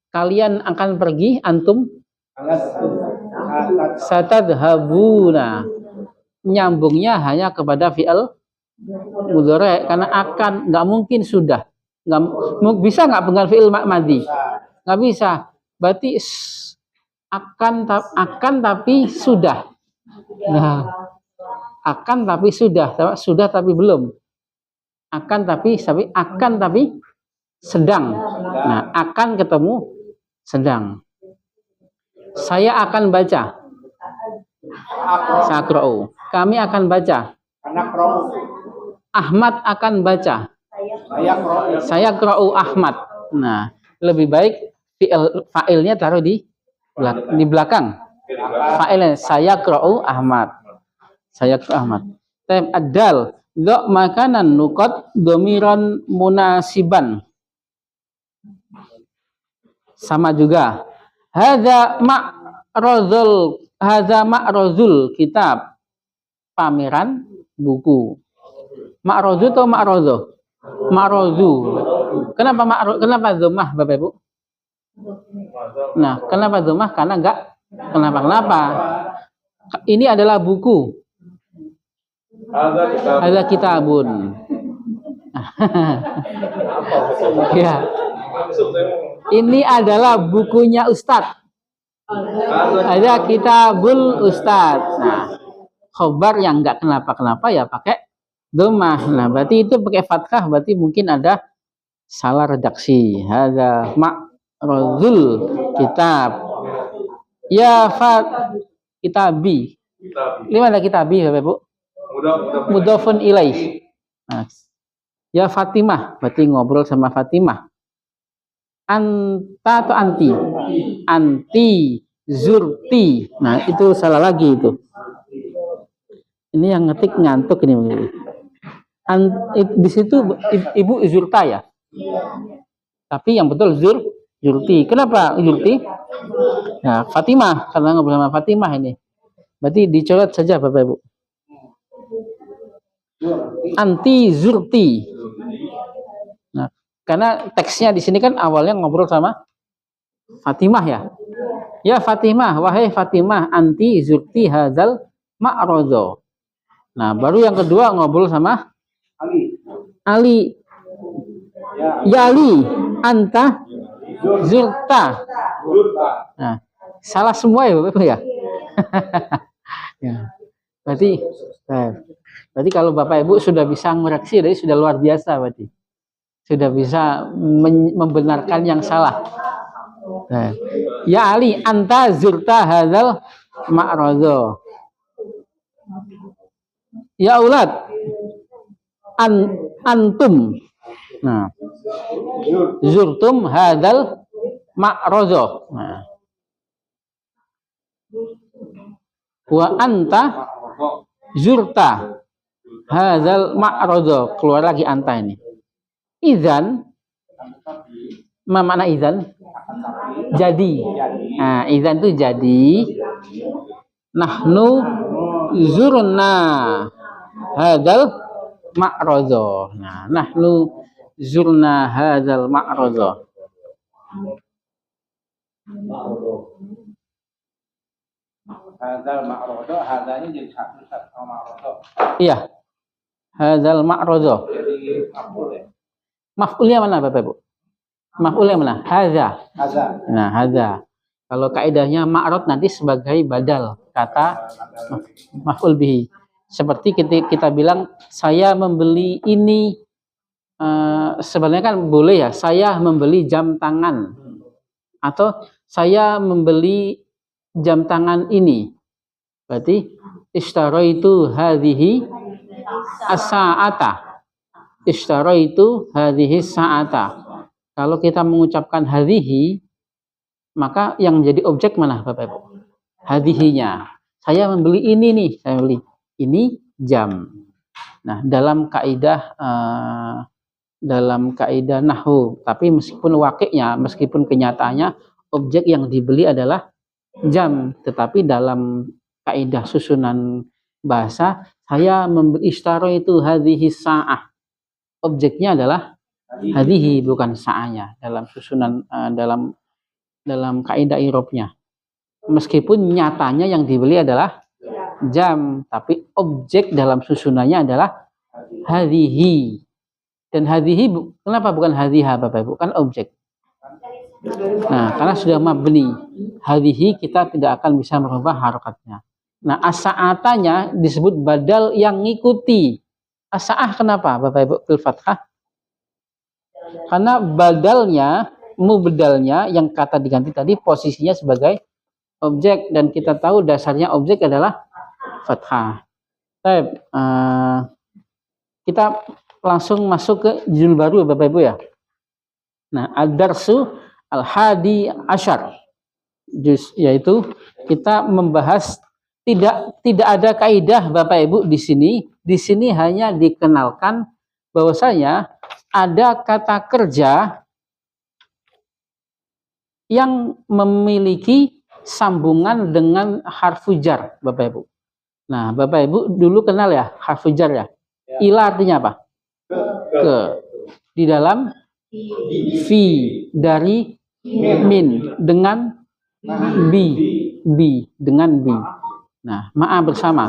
Kalian akan pergi antum satadhabuna. Nyambungnya hanya kepada fi'il mudhari karena akan, nggak mungkin sudah. Nggak bisa nggak dengan fi'il madhi? Nggak bisa. berarti akan tapi sudah. Nah, akan tapi sudah tapi belum. Akan tapi sedang. Nah, akan ketemu sedang. Saya akan baca. Sakra'u. Kami akan baca. Anak roh. Ahmad akan baca. Saya qra'u Ahmad. Nah, lebih baik fa'ilnya taruh di belakang. Fa'ilnya saya qra'u Ahmad. Saya qra'u Ahmad. Tem adal do makanan nukot domiron munasiban. Sama juga. Hadza ma'rozul kitab. Pameran buku. Ma'rozu atau ma'rozo? Ma'rozu. Kenapa dhammah Bapak Ibu? Nah, kenapa dhammah? Karena enggak kenapa. Ini adalah buku. Ada kitabun. Ya. Ini adalah bukunya Ustadz. Ada kitabul Ustadz. Nah, khobar yang enggak kenapa ya pakai dhammah. Nah, berarti itu pakai fathah, berarti mungkin ada salah redaksi. Hadza ma'ruzul kitab. Ya kitabi. Gimana kitabi Bapak Ibu? Mudhafun ilaih. Nah, ya Fatimah, berarti ngobrol sama Fatimah. Anta atau anti? Anti zurti. Nah, itu salah lagi itu. Ini yang ngetik ngantuk ini. Di situ Ibu zurta ya. Tapi yang betul zurti. Kenapa zurti? Nah, Fatimah, karena ngobrol sama Fatimah ini. Berarti dicoret saja Bapak Ibu. Anti zurti. Nah, karena teksnya di sini kan awalnya ngobrol sama Fatimah ya. Ya Fatimah, wahai Fatimah, anti zurti hadzal ma'rozo. Nah, baru yang kedua ngobrol sama Ali. Ya Ali, anta zurta. Nah, salah semua ya Bapak ya. Ya. Berarti kalau Bapak Ibu sudah bisa ngoreksi, jadi sudah luar biasa berarti. Sudah bisa membenarkan yang salah. Nah, ya Ali, anta zurta hadzal ma'rozo. Ya aulad, antum. Nah, zurtum hadzal ma'rozo. Nah. Wa anta zurta hadzal ma'rozo. Keluar lagi anta ini. Idzan, mana idzan? Jadi. Nah, idzan itu jadi. Nahnu zurna hadzal ma'rozo. Nah, nahnu zurna hadzal ma'rozo. Hadzal ma'rozo, hadzanya jadi satu sama ma'rozo. Iya. Hadzal ma'rozo. Jadi maf'ul ya. Maf'ulnya mana Bapak Ibu? Maf'ulnya mana? Hadza. Nah, hadza. Kalau kaidahnya ma'rod nanti sebagai badal kata maf'ul bihi. Seperti kita bilang saya membeli ini, sebenarnya kan boleh ya, saya membeli jam tangan atau saya membeli jam tangan ini. Berarti ishtaraitu hadhihi as-sa'ata. Ishtaraitu hadhihi as-sa'ata. Kalau kita mengucapkan hadhihi, maka yang menjadi objek mana Bapak Ibu? Hadhihinya. Saya membeli ini nih, saya beli ini jam. Nah, dalam kaidah nahwu, tapi meskipun wakilnya, meskipun kenyataannya objek yang dibeli adalah jam, tetapi dalam kaidah susunan bahasa saya membeli ishtaraitu hadhihi sa'ah. Objeknya adalah hadhihi, bukan sa'anya dalam susunan dalam kaidah i'rabnya. Meskipun nyatanya yang dibeli adalah jam, tapi objek dalam susunannya adalah hadhihi. Dan hadhihi kenapa bukan hadhiha Bapak Ibu? Kan objek. Nah, karena sudah mabni, hadhihi kita tidak akan bisa merubah harokatnya. Nah, as-sa'atanya disebut badal yang ngikuti. As-sa'ah kenapa, Bapak Ibu? Fil fathah. Karena badalnya, mubdalnya yang kata diganti tadi posisinya sebagai objek dan kita tahu dasarnya objek adalah fathah. Baik, kita langsung masuk ke judul baru Bapak Ibu ya. Nah, ad-darsu al-hadi asyar. Yaitu kita membahas tidak ada kaidah Bapak Ibu di sini. Di sini hanya dikenalkan bahwasanya ada kata kerja yang memiliki sambungan dengan harfu jar, Bapak Ibu. Nah, Bapak Ibu dulu kenal ya harfu jar ya. Ila artinya apa? Ke. Di dalam fi dari min dengan bi dengan bi. Nah, ma'a bersama.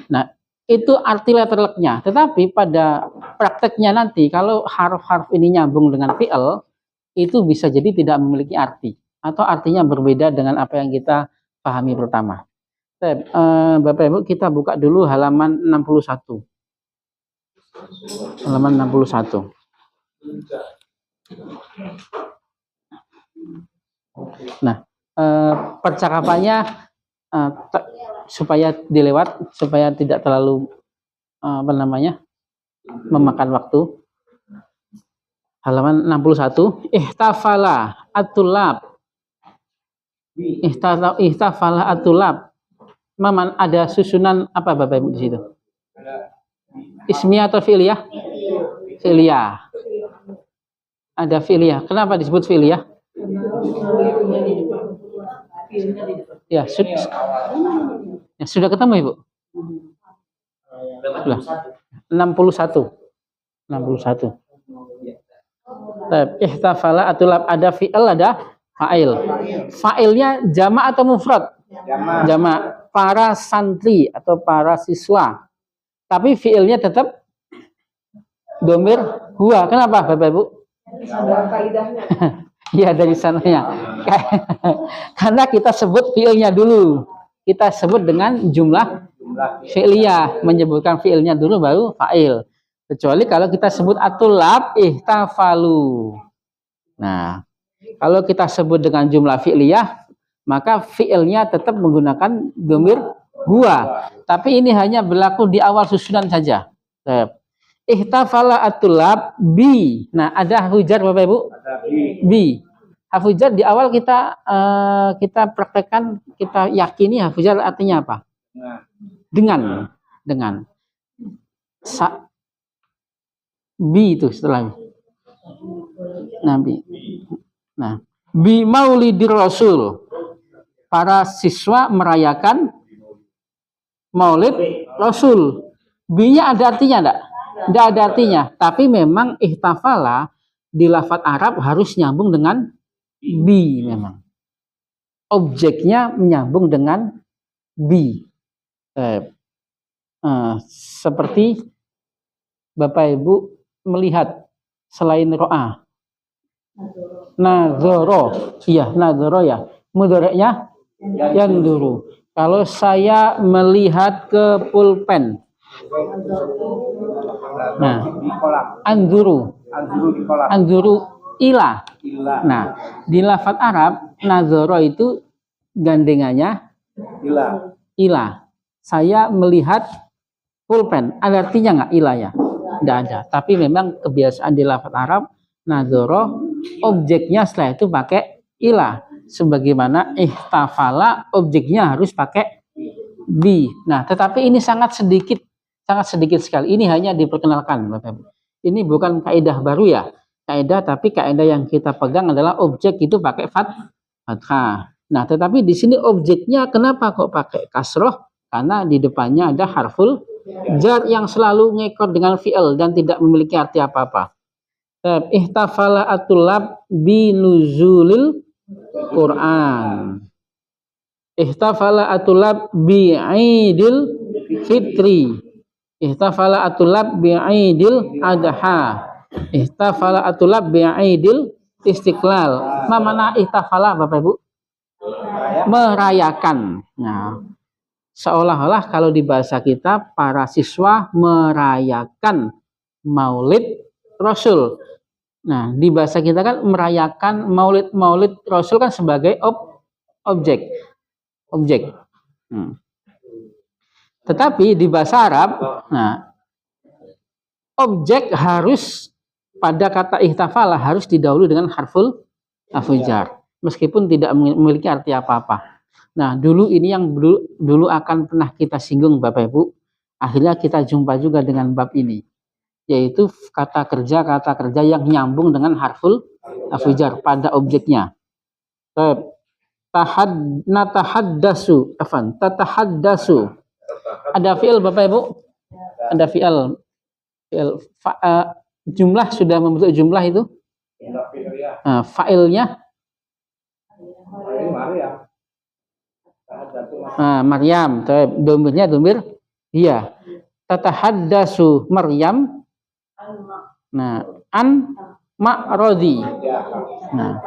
Nah, itu arti letterleknya. Tetapi pada prakteknya nanti kalau harf-harf ini nyambung dengan fi'il, itu bisa jadi tidak memiliki arti atau artinya berbeda dengan apa yang kita pahami pertama. Bapak Ibu, kita buka dulu halaman 61. Halaman 61. Nah, percakapannya supaya tidak terlalu memakan waktu. Halaman 61, ihtafala atulab. Ihtafala atulab. Maman ada susunan apa Bapak Ibu di situ? Ismiyah atau fi'liyah? Fi'liyah. Ada fi'liyah. Kenapa disebut fi'liyah? Ya, sudah ketemu Ibu? Sudah. 61. Ihtafala atulab, ada fi'il, ada fa'il. Fa'ilnya jama' atau mufrad? Jama'. Para santri atau para siswa. Tapi fi'ilnya tetap domir huwa. Kenapa Bapak Ibu? Ya dari sananya. Karena kita sebut fi'ilnya dulu. Kita sebut dengan jumlah fi'liyah. Menyebutkan fi'ilnya dulu baru fa'il. Kecuali kalau kita sebut atulab ihtafalu. Nah, kalau kita sebut dengan jumlah fi'liyah, maka fi'ilnya tetap menggunakan domir huwa. Tapi ini hanya berlaku di awal susunan saja. Ihtafala atulab bi. Nah, ada hujar Bapak Ibu? Bi. Hafujar di awal kita praktekkan, kita yakini hafujar artinya apa? Dengan. Bi itu setelah Nabi. Nah, bi maulidir Rasul. Para siswa merayakan Maulid Rasul. Bi-nya ada artinya enggak? Enggak ada artinya, tapi memang ihtafala di lafadz Arab harus nyambung dengan bi memang. Objeknya menyambung dengan bi. Seperti Bapak Ibu melihat selain ro'a. Nadzoro. Iya, nadzoro ya. Mudhari'nya yang dulu. Kalau saya melihat ke pulpen. Nah, anzuru ila. Nah, di lafadz Arab nadzoro itu gandengannya ila. Saya melihat pulpen. Ada artinya nggak ila ya? Tidak ada. Tapi memang kebiasaan di lafadz Arab nadzoro objeknya setelah itu pakai ila. Sebagaimana ihtafala objeknya harus pakai bi. Nah, tetapi ini sangat sedikit sekali. Ini hanya diperkenalkan, Bapak Ibu. Ini bukan kaidah baru ya. Kaidah, tapi kaidah yang kita pegang adalah objek itu pakai fathah. Nah, tetapi di sini objeknya kenapa kok pakai kasroh? Karena di depannya ada harful jar yang selalu ngekor dengan fi'il dan tidak memiliki arti apa-apa. Ihtafala atulab binuzulil Quran. Ihtafala atulab bi'idil fitri. Ihtafala atulab bi'idil adha. Ihtafala atulab bi'idil Istiqlal. Ma mana ihtafala Bapak Ibu? Merayakan. Nah, seolah-olah kalau di bahasa kita para siswa merayakan Maulid Rasul. Nah, di bahasa kita kan merayakan Maulid Rasul kan sebagai objek. Tetapi di bahasa Arab, nah, objek harus pada kata ihtafala harus didahului dengan harful jar, meskipun tidak memiliki arti apa-apa. Nah, dulu ini yang dulu akan pernah kita singgung Bapak Ibu. Akhirnya kita jumpa juga dengan bab ini, yaitu kata kerja yang nyambung dengan harful jar pada objeknya. Tatahaddasu. Ada fi'il Bapak Ibu? Ada fi'il. Jumlah sudah membentuk jumlah itu? Fa'ilnya? Maryam. Domirnya domir dia. Tatahaddasu Maryam. Nah, an ma'rodi. Nah,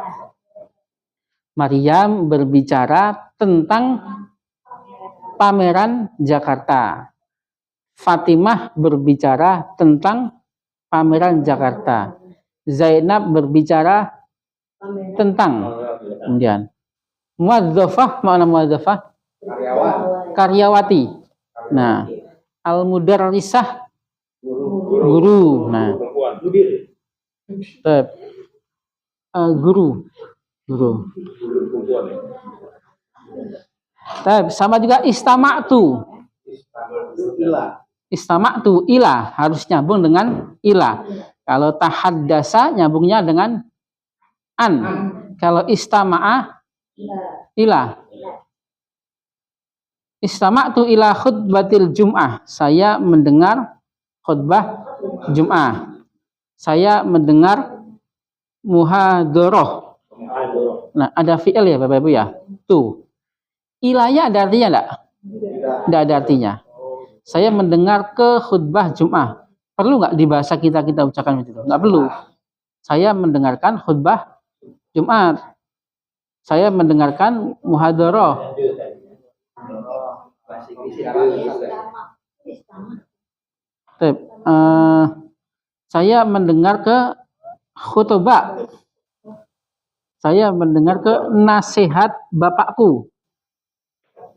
Maryam berbicara tentang pameran Jakarta. Fatimah berbicara tentang pameran Jakarta. Zainab berbicara tentang. Kemudian muwadzafah, makna muwadzafah? Karyawati. Nah, al-mudarrisah guru. Nah, guru. Sama juga istama'tu ila harus nyambung dengan ila. Kalau tahaddasa nyambungnya dengan an. Kalau istama'a ila. Istama'tu ila khutbatil jum'ah. Saya mendengar khutbah Jum'ah. Saya mendengar muhadharah. Nah, ada fi'il ya Bapak Ibu ya. Tuh. Ilahnya ada artinya enggak? Tidak ada artinya. Saya mendengar ke khutbah Jum'ah. Perlu nggak di bahasa kita ucapkan itu? Nggak perlu. Saya mendengarkan khutbah Jumat. Saya mendengarkan muhadharah. Saya mendengar ke khutbah. Saya mendengar ke nasihat bapakku.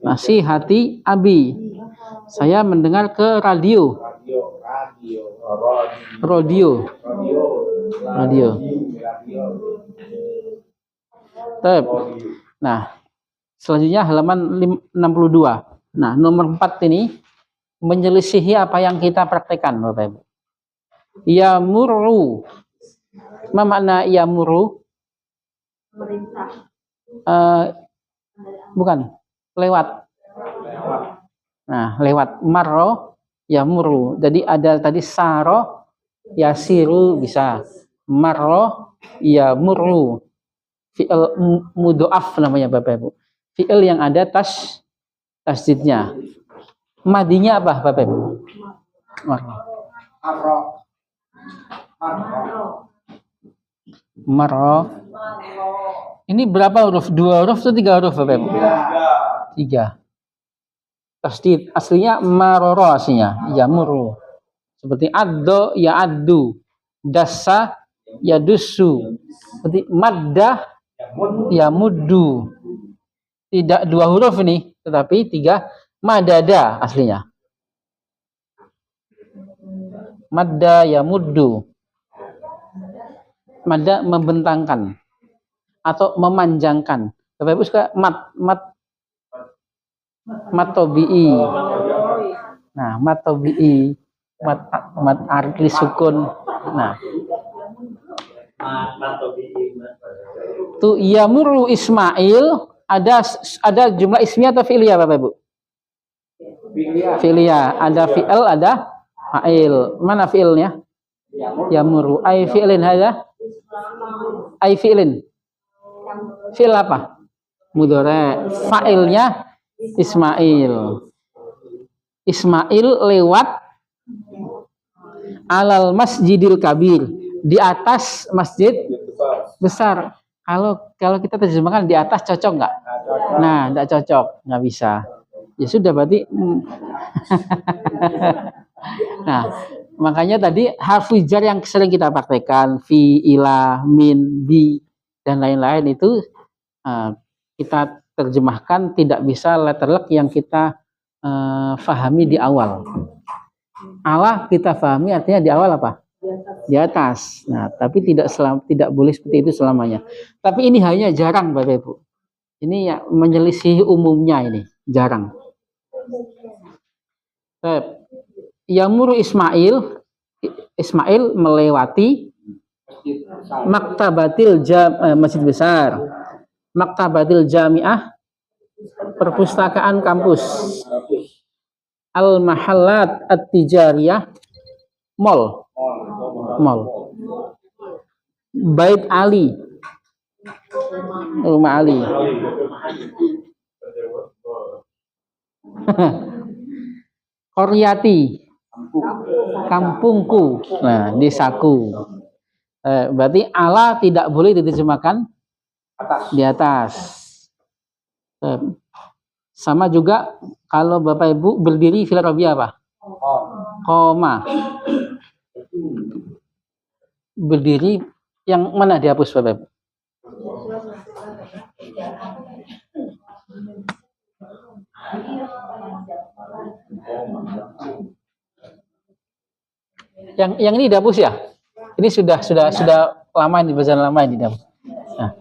Nasihati abi. Saya mendengar ke radio. Nah, selanjutnya halaman 62. Nah, nomor 4 ini menyelisihi apa yang kita praktekkan, Bapak Ibu. Yamurru. Apa makna yamurru? Bukan, lewat. Nah, lewat. Marro yamurru. Jadi ada tadi saro yasiru bisa. Marro yamurru. Fi'il mudha'af namanya Bapak Ibu. Fi'il yang ada tasdidnya. Madinya apa Bapak Ibu? Marro. Ini berapa huruf? 2 huruf atau 3 huruf Bapak Ibu? 3. Tasdid aslinya maroro aslinya. Yamurru. Seperti addo ya addu. Dassa ya dusu. Seperti maddah ya muddu. Tidak 2 huruf ini, tetapi 3 madada aslinya. Madda ya muddu. Madda membentangkan atau memanjangkan. Bapak Ibu suka mat tobi'i. Nah, mat tobi'i, mat arti sukun. Nah, tu yamuru Ismail ada jumlah ismiyah atau fi'liyah Bapak Ibu? Fi'liyah. Ada fi'il, ada fa'il. Mana fi'ilnya? Yamuru. Ai fi'lin hadza? Ai fi'lin. Fi'il apa? Mudhari'. Fa'ilnya Ismail. Ismail lewat alal masjidil kabir, di atas masjid besar. Kalau kita terjemahkan di atas cocok nggak? Nah, nggak cocok, nggak bisa. Ya sudah berarti. Nah, makanya tadi harfu jar yang sering kita praktekkan, fi, ila, min, bi, dan lain-lain itu kita terjemahkan tidak bisa letter luck yang kita fahami di awal. Allah kita fahami artinya di awal apa? Di atas. Nah, tapi tidak boleh seperti itu selamanya. Tapi ini hanya jarang, Bapak Ibu. Ini ya menyelisih umumnya ini, jarang. Yamuru Ismail melewati masjid besar, maktabatil jamiah, perpustakaan kampus, al mahallat at-tijariyah, mall, bait Ali, rumah Ali. Koryati, kampungku. Nah, desaku. Berarti Allah tidak boleh diterjemahkan di atas. Sama juga kalau Bapak Ibu berdiri fil rabiah apa? Koma. Berdiri yang mana dihapus Bapak Ibu? Yang ini dihapus ya? Ini sudah lama ini, bacaan lama ini dihapus. Nah.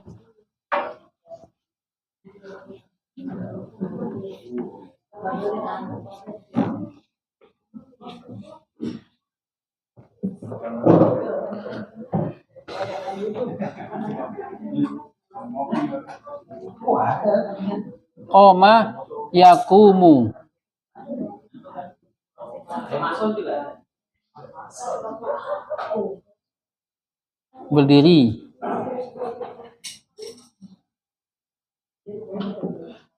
Koma yakumu. Berdiri.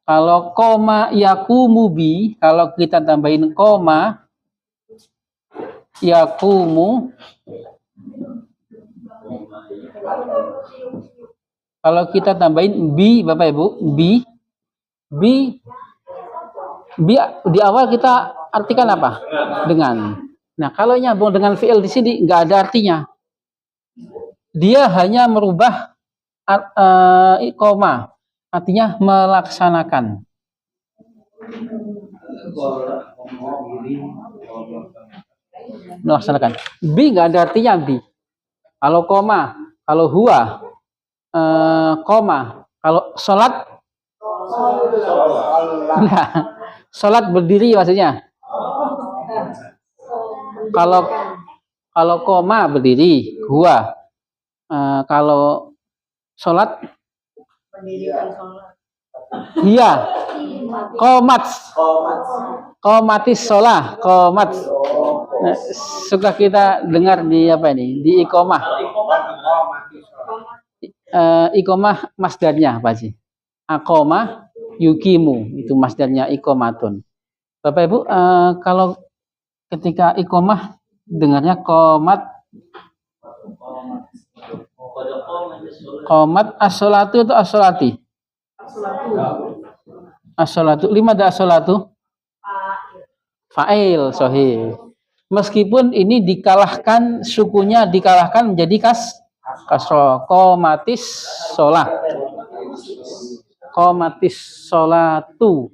Kalau koma yakumu bi, kalau kita tambahin koma yakumu, kalau kita tambahin bi, Bapak Ibu, bi di awal kita artikan apa? Dengan. Nah, kalau nyambung dengan fi'il di sini nggak ada artinya. Dia hanya merubah koma, artinya melaksanakan. Melaksanakan. Bi nggak ada artinya bi. Kalau koma, kalau huwa, koma, kalau sholat, nah, sholat berdiri maksudnya. Kalau koma berdiri, huwa. Kalau sholat, iya, komatis sholah, komat. Nah, suka kita dengar di apa ini? Di ikomah. Ikomah masdarnya apa sih? Akomah yukimu, itu masdarnya ikomatun. Bapak Ibu, kalau ketika ikomah dengarnya komat as-sholatu atau as-sholati? As-sholatu. Lima ada as-sholatu? Fa'il, sahih. Meskipun ini dikalahkan, sukunya dikalahkan menjadi kasroh. Komatis sholat. Komatis sholatu.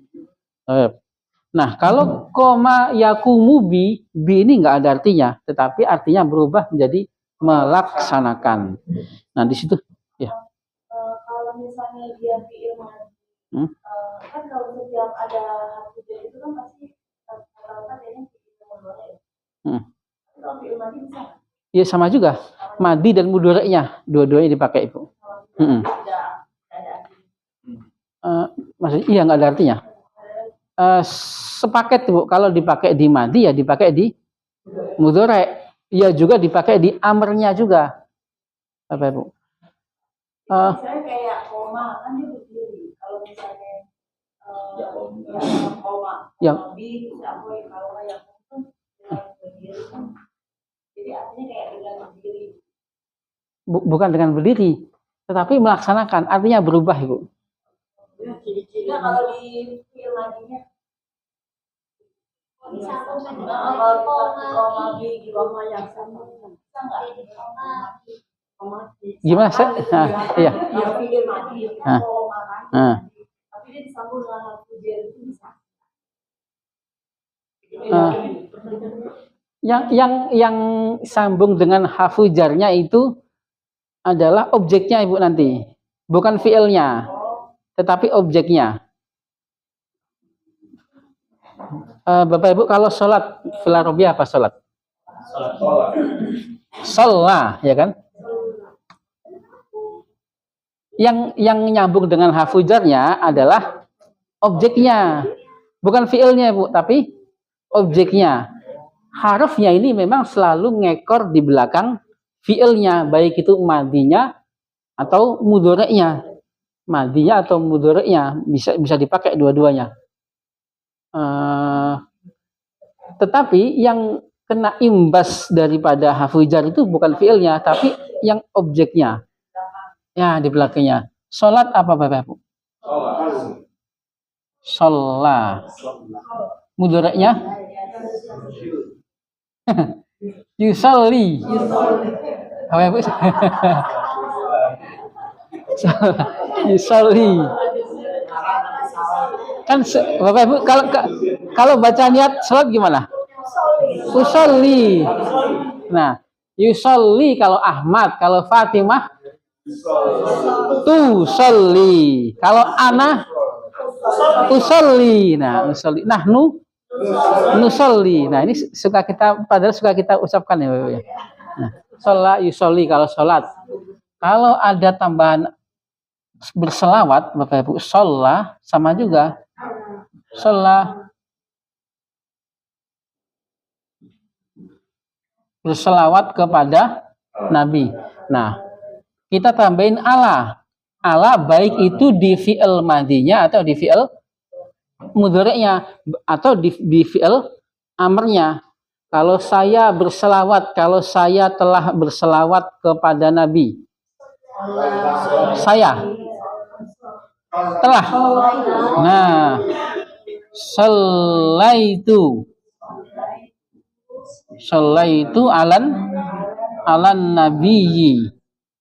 Nah, kalau koma yakumu bi ini nggak ada artinya, tetapi artinya berubah menjadi melaksanakan. Nah, di situ ya. Kalau misalnya dia fi'il madhi, kan kalau setiap ada harfu jar itu kan pasti rata-rata dia fi'il mudhari ya. Kalau fi'il madhi bisa? Iya sama juga. Madhi dan mudhari'nya dua-duanya dipakai, Ibu. Maksudnya iya nggak ada artinya. Sepaket Bu, kalau dipakai di madhi ya dipakai di mudhari'. Ya juga dipakai di amrnya juga. Bapak Ibu. Misalnya kayak koma kan dia berdiri. Kalau misalnya koma, bi bisa boleh kalau yang kan berdiri kan. Jadi artinya kayak dengan berdiri. Bukan dengan berdiri. tetapi melaksanakan, artinya berubah, Ibu. Nah, kalau di fi'il madinya kalau di koma yang sama bisa nggak? Gimana sih? Iya. Yang fi'il madi koma kan, tapi dia disambung dengan harfu jar itu bisa. Yang sambung dengan harfu jarnya itu adalah objeknya, Ibu, nanti. Bukan fiilnya, tetapi objeknya. Bapak Ibu, kalau sholat fil Arabiyah apa sholat? Sholat, ya kan? Yang nyambung dengan harfu jarnya adalah objeknya, bukan fiilnya, Bu, tapi objeknya. Harufnya ini memang selalu ngekor di belakang fiilnya, baik itu madinya atau mudhoreknya. Madinya atau mudhoreknya bisa dipakai dua-duanya. Tetapi yang kena imbas daripada harfu jar itu bukan fiilnya, tapi yang objeknya. Ya, di belakangnya. Sholat apa, Bapak Ibu? Sholat. Mudhoreknya? Yusolli. Apa ya, Bu? Yusolli. Kan Bapak Ibu kalau baca niat sholat gimana? Usolli. Nah, yusolli kalau Ahmad, kalau Fatimah tusolli. Kalau ana usolli. Nah, usolli. Nahnu nusolli. Nah, ini padahal suka kita ucapkan ya, Bapak. Nah, sholat yusolli kalau sholat. Kalau ada tambahan berselawat, Bapak Ibu, sholat sama juga. Sholat. Berselawat kepada Nabi. Nah, kita tambahin ala. Ala baik itu di fi'il madinya atau di fi'il mudhoreknya atau di fi'il amrnya. Kalau saya berselawat, kalau saya telah berselawat kepada Nabi. Saya telah. Nah, Sallaitu alan nabiyyi.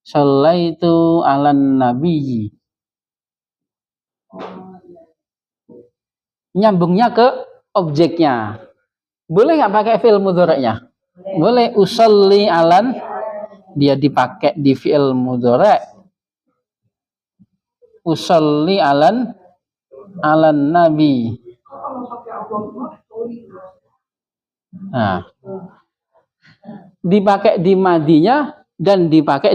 Sallaitu alan nabiyyi. Nyambungnya ke objeknya. Boleh nggak pakai fi'il mudhoreknya? Boleh. Usolli alan, dia dipakai di fi'il mudhorek. Usolli alan nabi. Nah, dipakai di madinya dan dipakai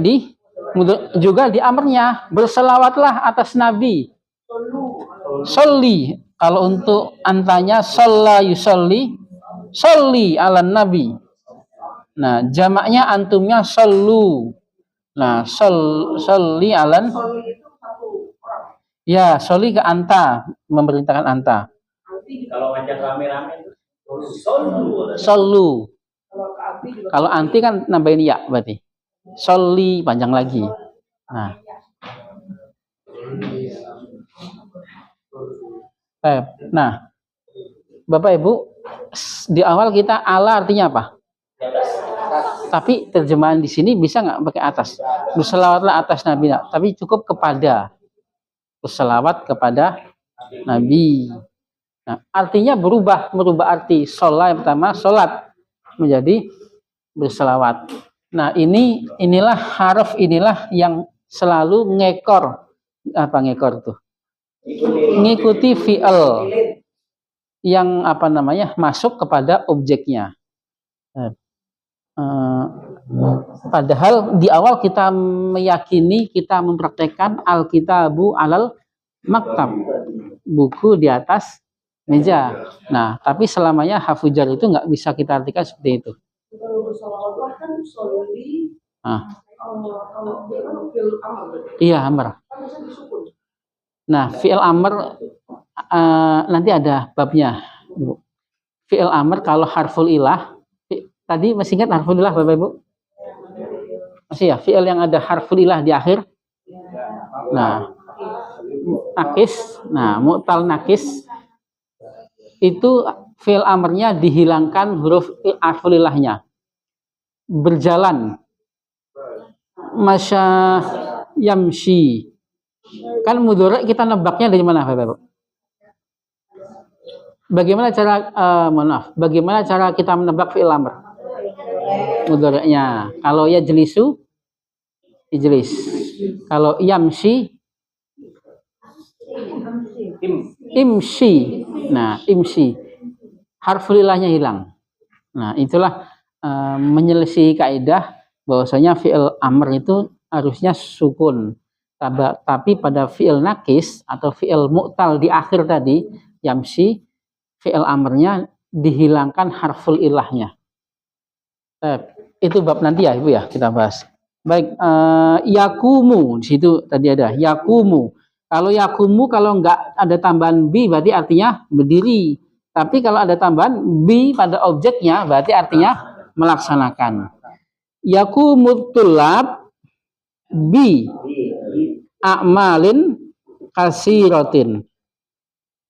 juga di amrnya. Berselawatlah atas Nabi. Sholli. Kalau untuk antanya sholla yusolli, sholli ala nabi. Nah, jamaknya antumnya shollu. Nah, sholli alan. Ya, sholli ke anta, memerintahkan anta. Kalau macam rame-rame Shollu. Kalau anti kan nambahin ya berarti. Sholli panjang lagi. Nah, Bapak Ibu, di awal kita ala artinya apa? Tapi terjemahan di sini bisa nggak pakai atas? Berselawatlah atas Nabi, tapi cukup kepada. Berselawat kepada Nabi. Nah, artinya merubah arti. Sholat yang pertama, sholat menjadi berselawat. Nah, inilah haruf yang selalu ngekor. Apa ngekor tuh? Ngikuti fi'il yang masuk kepada objeknya. Padahal di awal kita meyakini, kita mempraktekkan al-kitabu alal maktab, buku di atas meja. Nah, tapi selamanya harfu jar itu nggak bisa kita artikan seperti itu. Iya, amr. Nah, fi'il amr nanti ada babnya. Fi'il amr kalau harful ilah, tadi masih ingat harful ilah, Bapak Ibu? Masih ya, fi'il yang ada harful ilah di akhir. Nah, nakis. Nah, mu'tal nakis itu fi'il amrnya dihilangkan huruf harful ilahnya. Berjalan. Masya yamshi. Kan mudhari kita nebaknya dari mana, Bapak? Bagaimana cara bagaimana cara kita menebak fi'il amr? Mudhari'nya. Kalau ya jelisu, ijlis. Kalau yamshi, imshi. Nah, imshi. Harful ilahnya hilang. Nah, itulah menyelisih kaidah bahwasanya fi'il amr itu harusnya sukun. Tapi pada fi'il nakis atau fi'il mu'tal di akhir tadi, yamshi, fi'il amrnya dihilangkan harful ilahnya. Itu bab nanti ya Ibu ya kita bahas. Baik, yakumu di situ tadi ada yakumu. Kalau yakumu kalau nggak ada tambahan bi berarti artinya berdiri. Tapi kalau ada tambahan bi pada objeknya berarti artinya melaksanakan. Yakumut tulab bi a'malin kasiratin.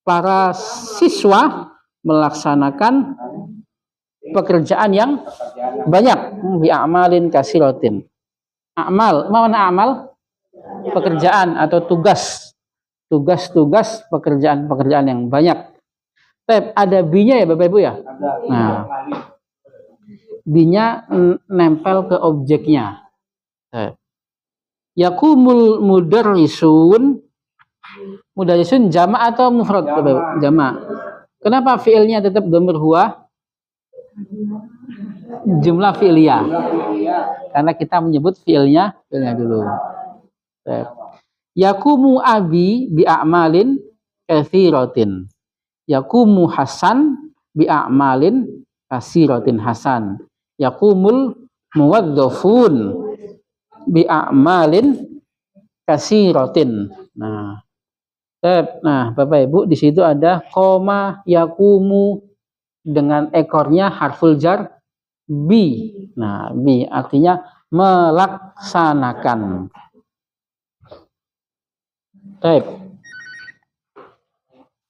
Para siswa melaksanakan pekerjaan yang banyak. Bi a'malin kasiratin. Amal, mana amal? Pekerjaan atau tugas. Tugas-tugas pekerjaan-pekerjaan yang banyak. Ada B-nya ya Bapak Ibu ya? Nah, B-nya nempel ke objeknya. Yakumul mudarrisun. Mudarrisun jama' atau mufrad Bapak Ibu? Jama'. Kenapa fiilnya tetap dhamir huwa? Jumlah fi'liyah. Karena kita menyebut fiilnya dulu. Yakumu abi bi a'malin katsiratin. Yakumu Hasan bi a'malin katsiratin Hasan. Yakumul muwadzafun bi a'malin katsiratin. Nah, Bapak Ibu di situ ada koma yakumu dengan ekornya harful jar bi. Nah, bi artinya melaksanakan. Baik.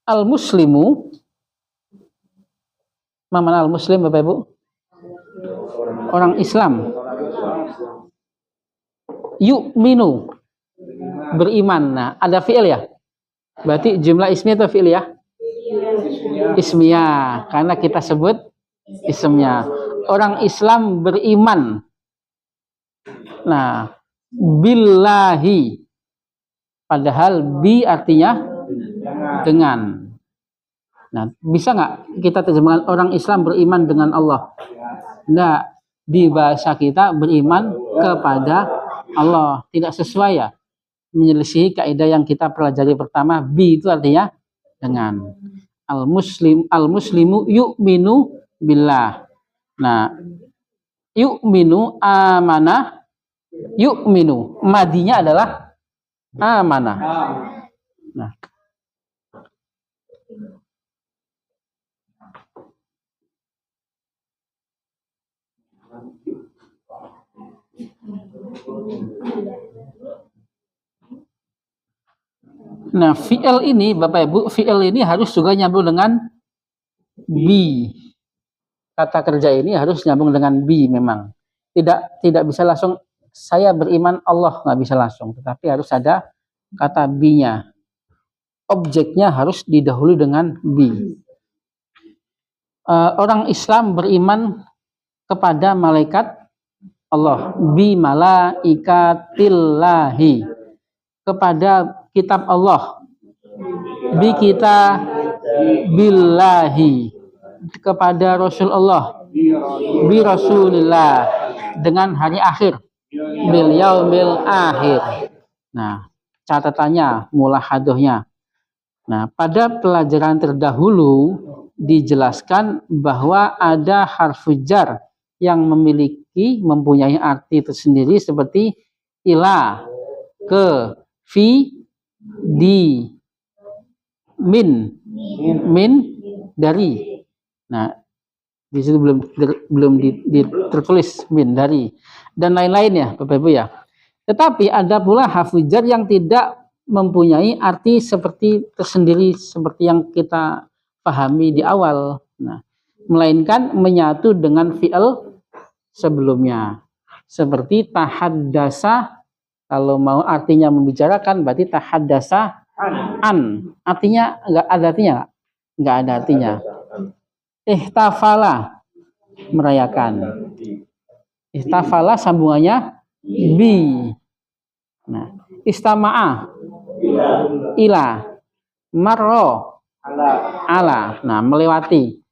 Al-muslimu. Mana al-muslim Bapak Ibu? Orang Islam. Yu'minu. Beriman. Nah, ada fi'il ya? Berarti jumlah ismi atau fi'il ya? Ismiyah. Karena kita sebut ismnya. Orang Islam beriman. Nah, billahi. Padahal bi artinya dengan. Nah, bisa nggak kita terjemahkan orang Islam beriman dengan Allah? Nggak. Di bahasa kita beriman kepada Allah. Tidak sesuai ya. Menyelisihi kaidah yang kita pelajari pertama. Bi itu artinya dengan. Al-muslimu yu'minu billah. Nah, yu'minu amanah. Yu'minu. Madinya adalah amanah. Nah. Nah, fi'il ini Bapak Ibu, fi'il ini harus juga nyambung dengan bi. Kata kerja ini harus nyambung dengan bi memang. Tidak bisa langsung saya beriman Allah, nggak bisa langsung, tetapi harus ada kata bi-nya. Objeknya harus didahului dengan bi. Orang Islam beriman kepada malaikat Allah, bi malaikatillahi, kepada kitab Allah, bi kita billahi, kepada Rasul Allah, bi Rasulillah, dengan hari akhir, bil yaumil akhir. Nah, catatannya, mulahadohnya. Nah, pada pelajaran terdahulu dijelaskan bahwa ada harfu jar yang mempunyai arti tersendiri seperti ila, ke, fi, di, min, dari. Nah, di situ belum tertulis min, dari, dan lain-lain ya Bapak Ibu ya. Tetapi ada pula harfu jar yang tidak mempunyai arti seperti tersendiri seperti yang kita pahami di awal. Nah, melainkan menyatu dengan fi'il sebelumnya. Seperti tahaddasa, kalau mau artinya membicarakan berarti tahaddasa an. Artinya enggak ada artinya, enggak ada artinya. Ihtafala, merayakan. Ihtafala sambungannya bi. Nah, istama'a ila, marro ala. Nah, melewati.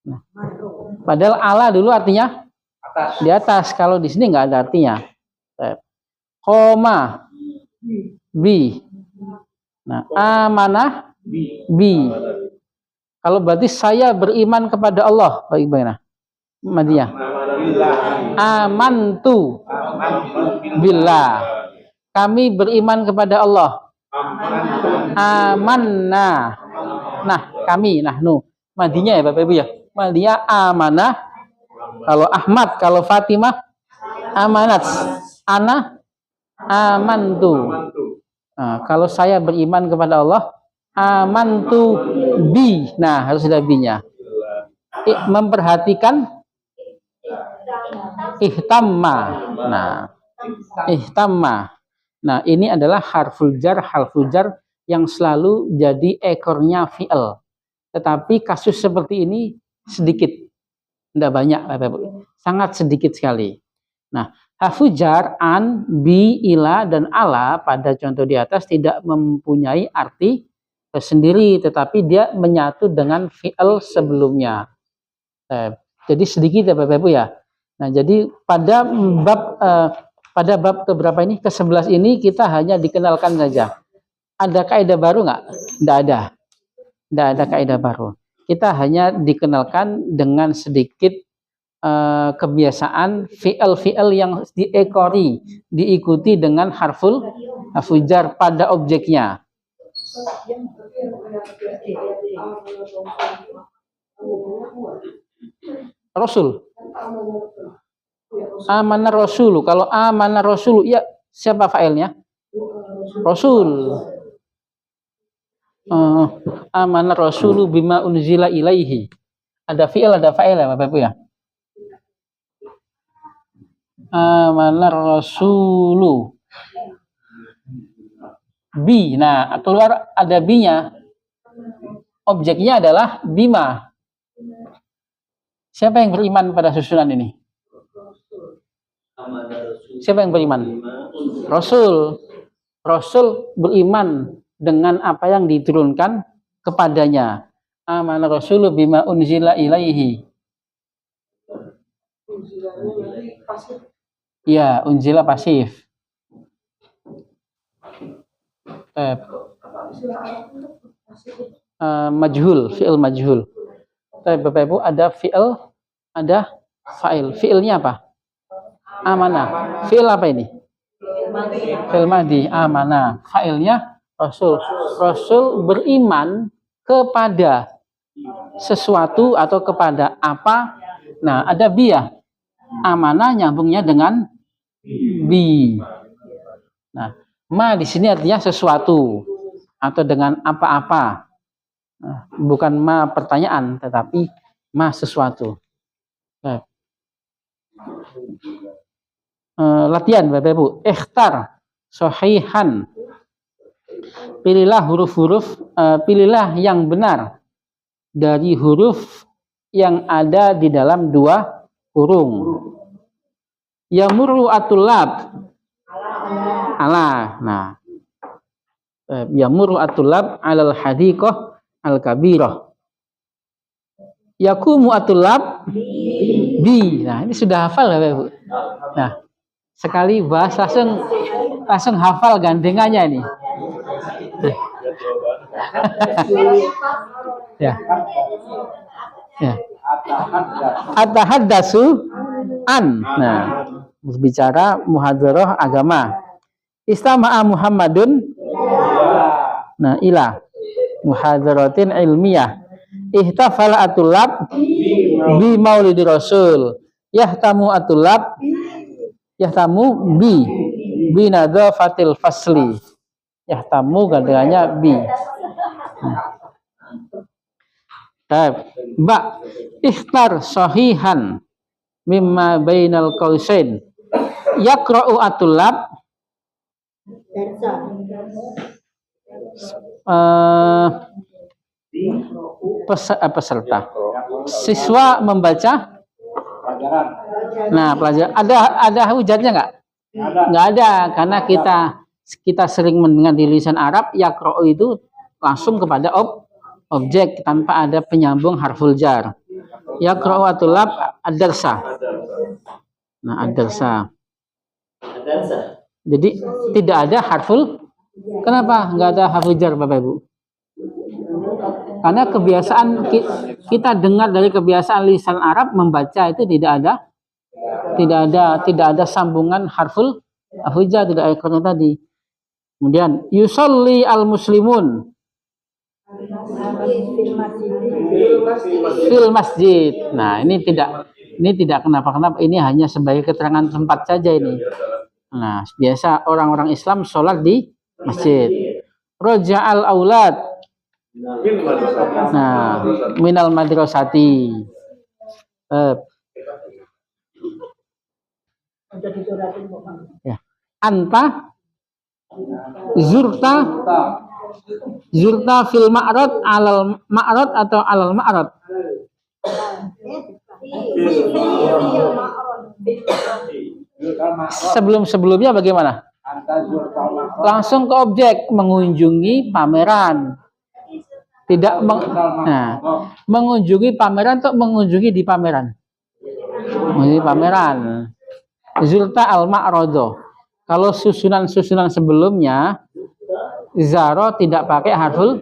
Nah, padahal ala dulu artinya di atas. Kalau di sini nggak ada artinya. Koma bi. Nah, amanah bi. Kalau berarti saya beriman kepada Allah. Bagaimana? Madiyah. Amantu billah. Kami beriman kepada Allah. Amanna. Nah, kami, nahnu. Madinya ya Bapak Ibu ya. Madinya amanah. Kalau Ahmad, kalau Fatimah, amanat. Ana, amantu. Nah, kalau saya beriman kepada Allah, amantu bi. Nah, harus ada bi-nya. Memperhatikan ihtamma. Nah, ihtamma. Nah, ini adalah harful jar yang selalu jadi ekornya fi'il. Tetapi kasus seperti ini sedikit. Tidak banyak, sangat sedikit sekali. Nah, harful jar an, bi, ila, dan ala pada contoh di atas tidak mempunyai arti sendiri, tetapi dia menyatu dengan fi'il sebelumnya. Jadi sedikit ya Bapak Ibu ya. Nah, jadi pada bab keberapa ini? Ke-11 ini kita hanya dikenalkan saja. Ada kaidah baru nggak? Tidak ada. Tidak ada kaidah baru. Kita hanya dikenalkan dengan sedikit kebiasaan fi'il yang diikuti dengan harful jar pada objeknya. Rasul. Amanah Rasul. Kalau amanah Rasul, ya siapa fa'ilnya? Rasul. Amanah Rasulu bima unzila ilaihi. Ada fi'il, ada fa'il ya Bapak Ibu ya. Amanah Rasulu bi. Nah, keluar ada bi-nya. Objeknya adalah bima. Siapa yang beriman pada susunan ini? Siapa yang beriman? Rasul. Rasul beriman dengan apa yang diturunkan kepadanya. Amanah Rasulu bima unzila ilaihi. Ya, unzila pasif. Majhul, fi'il majhul. Bapak Ibu, ada fi'il, ada fa'il. Fi'ilnya apa? Amanah. Fi'il apa ini? Fi'il madhi, amanah. Fa'ilnya Rasul. Rasul beriman kepada sesuatu atau kepada apa. Nah, ada bi ya. Amanah nyambungnya dengan bi. Nah, ma di sini artinya sesuatu atau dengan apa-apa. Nah, bukan ma pertanyaan, tetapi ma sesuatu. Nah. Latihan Bapak Ibu. Ikhtar sahihan. Pilihlah huruf-huruf, pilihlah yang benar dari huruf yang ada di dalam dua kurung. Yamurru atulab ala. Nah, yamurru atulab alal hadiqah al-kabirah. Yakumu atulab bi. Nah, ini sudah hafal Bapak Ibu. Nah, sekali bahas langsung hafal gandengannya ini. Ya. Ya. At-tahaddatsu an. Nah, berbicara muhadharah agama. Istama'a Muhammadun. Nah, ila muhadharatin ilmiyah. Ihtafala atulab bi maulidi Rasul. Yahtamu atulab yahtamu bi nadhafatil fasli. Yahtamu gandengannya bi. Baik. Ba, ikhtar sahihan mimma bainal qausain. Yaqra'u atulab peserta. Siswa membaca Pelajaran. Nah, pelajaran ada hujatnya nggak? Nggak ada, karena kita sering mendengar di lisan Arab yaqra'u itu langsung kepada objek tanpa ada penyambung harful jar. Yaqra'u atulab ad-darsa. Nah, ad-darsa. Jadi tidak ada harful. Kenapa nggak ada harful jar, Bapak Ibu? Karena kebiasaan kita dengar dari kebiasaan lisan Arab membaca itu tidak ada sambungan harful jar, tidak ada ikonnya tadi. Kemudian yusolli al muslimun fil masjid. Nah, ini tidak kenapa-kenapa, ini hanya sebagai keterangan tempat saja ini. Nah, biasa orang-orang Islam sholat di masjid. Roja'al aulad. Nah, minal madrasati. Ya. Anta zurta fil ma'rad alal ma'rad atau alal ma'rad? Sebelumnya bagaimana? Langsung ke objek, mengunjungi pameran. Tidak mengunjungi pameran atau mengunjungi di pameran? Mengunjungi pameran. Zulta al-ma'rado. Kalau susunan sebelumnya zaro tidak pakai harful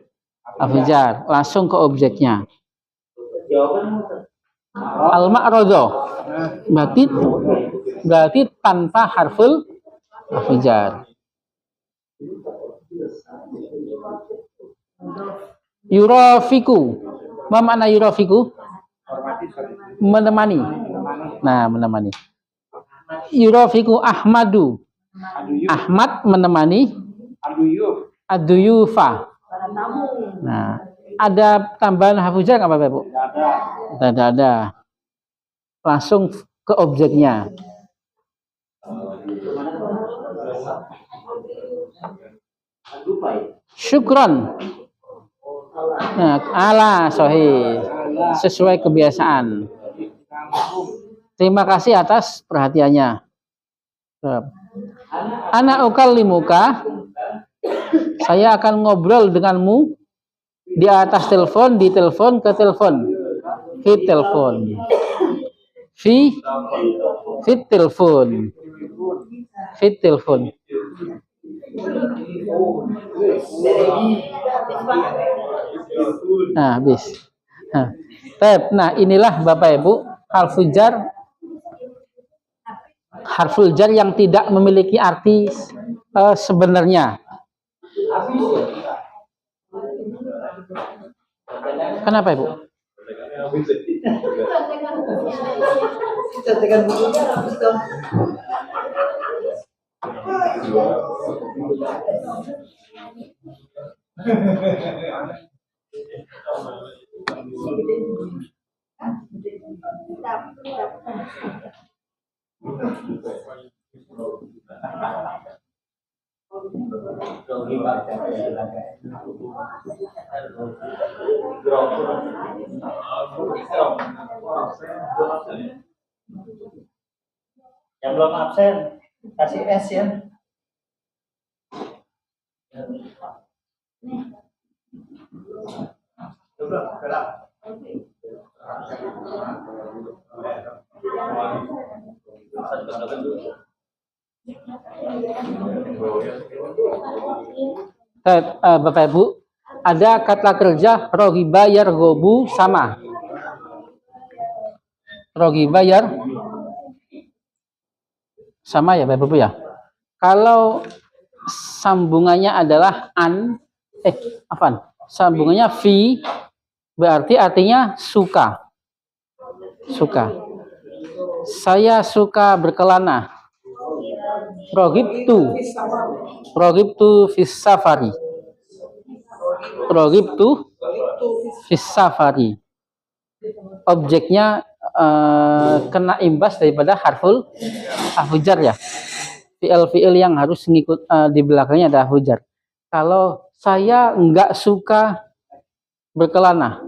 jar, langsung ke objeknya. Al-ma'rado. Berarti tanpa harful jar. Yurafiku. Apa makna yurafiku? Menemani. Nah, menemani. Yurafiku Ahmadu. Ahmad menemani Aduyufa. Nah, ada tambahan hafuzah nggak Bapak Ibu? Tidak ada. Langsung ke objeknya. Syukron. Nah, ala sahih. Sesuai kebiasaan. Terima kasih atas perhatiannya. Ana ukallimuka. Saya akan ngobrol denganmu di atas telepon, di telepon, ke telepon. Fit telepon. Fit telepon. Fit telepon. Nah, habis. Nah, inilah Bapak Ibu harful jar yang tidak memiliki arti sebenarnya. Kenapa Ibu? Yang belum absen kasih S ya. Bapak Ibu, ada kata kerja rogiba yargobu sama. Rogiba sama ya Bapak Ibu ya. Kalau sambungannya adalah sambungannya fi, berarti artinya suka. Suka. Saya suka berkelana. Rogibtu fis safari. Rogibtu fis safari. Objeknya kena imbas daripada harful jar ya. Fi'il yang harus ngikut di belakangnya ada harful jar. Kalau saya enggak suka berkelana,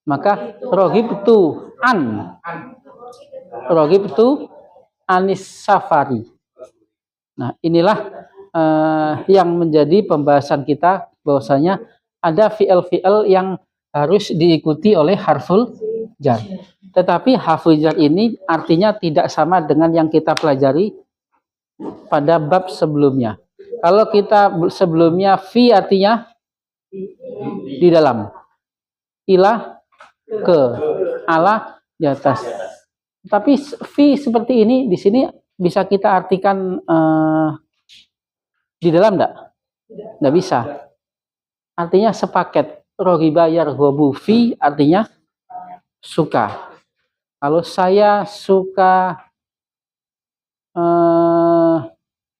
maka rogibtu anis safari. Nah, inilah yang menjadi pembahasan kita, bahwasanya ada fi'il yang harus diikuti oleh harful jar. Tetapi harful jar ini artinya tidak sama dengan yang kita pelajari pada bab sebelumnya. Kalau kita sebelumnya fi artinya di dalam, ila ke, ala di atas. Tapi fi seperti ini di sini bisa kita artikan di dalam enggak? Enggak bisa. Artinya sepaket. Roghiba yarghabu fi artinya suka. Kalau saya suka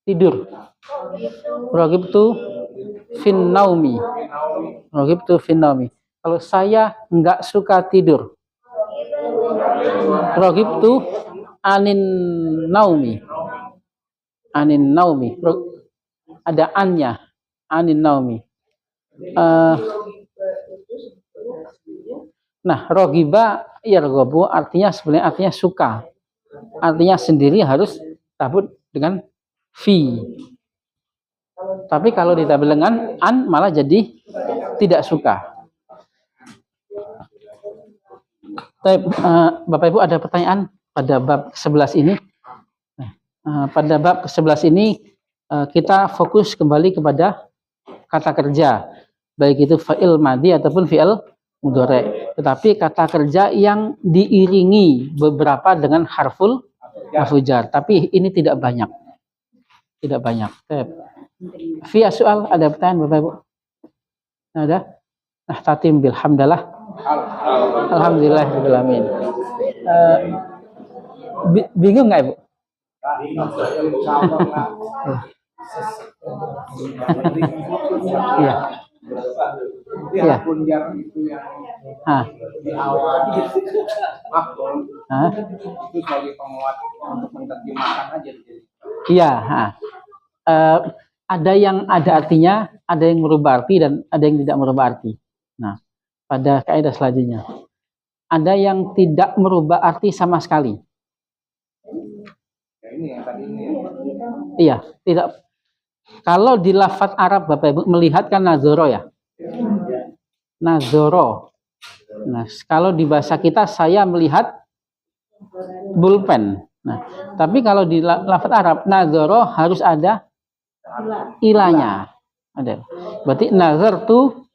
tidur, roghibtu fin naumi. Roghibtu fin naumi. Kalau saya enggak suka tidur, roghibtu anin naumi. Anin naumi. Ada annya, anin naumi. Nah, roghiba yarghabu artinya sebenarnya artinya suka. Artinya sendiri harus tabut dengan fi. Tapi kalau ditambah dengan an malah jadi tidak suka. Bapak Ibu ada pertanyaan pada bab 11 ini? Pada bab 11 ini kita fokus kembali kepada kata kerja, baik itu fa'il madhi ataupun fi'il mudhari'. Tetapi kata kerja yang diiringi beberapa dengan harful jar. Tapi ini tidak banyak. Tidak banyak. Via soal ada pertanyaan Bapak Ibu? Ada? Nah, tatim bilhamdalah. Alhamdulillahirabbil alamin. Bingung nggak Ibu? Iya. Iya. Itu yang di awal itu sebagai penguat untuk menerjemahkan aja. Iya. Ada yang ada artinya, ada yang merubah arti dan ada yang tidak merubah arti. Nah, pada kaidah selanjutnya, ada yang tidak merubah arti sama sekali. Ya, ini yang tadi ini. Iya, tidak. Kalau di lafadz Arab Bapak Ibu melihat kan nazoro ya. Nazoro. Nah, kalau di bahasa kita saya melihat bulpen. Nah, tapi kalau di lafadz Arab nazoro harus ada ilanya. Ada. Berarti nazar tu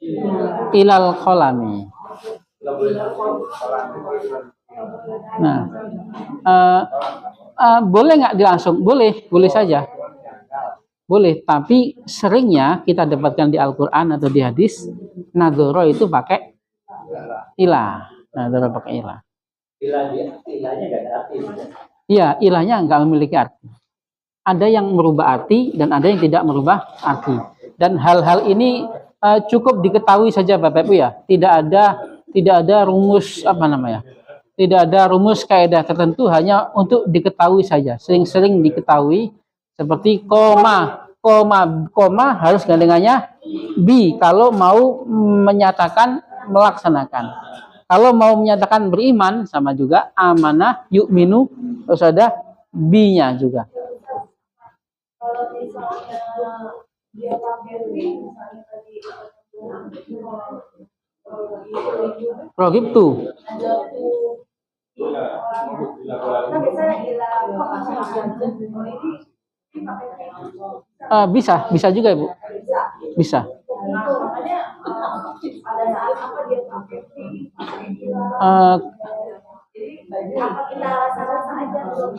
ilal qalami. Nah, boleh nggak langsung? Boleh, boleh saja. Boleh, tapi seringnya kita dapatkan di Al-Quran atau di hadis, nadhoro itu pakai ilah. Nadhoro pakai ilah. Ilahnya nggak ada arti. Iya, ilahnya nggak memiliki arti. Ada yang merubah arti dan ada yang tidak merubah arti. Dan hal-hal ini cukup diketahui saja Bapak Ibu ya. Tidak ada rumus apa namanya? Tidak ada rumus kaidah tertentu, hanya untuk diketahui saja. Sering-sering diketahui. Seperti koma harus gandengannya bi kalau mau menyatakan melaksanakan. Kalau mau menyatakan beriman sama juga amanah yu'minu harus ada bi-nya juga. Kalau misalnya dia pakai bi, misalnya tadi Rogibtu. Kan biasanya ilah Bisa juga Ibu. Bisa.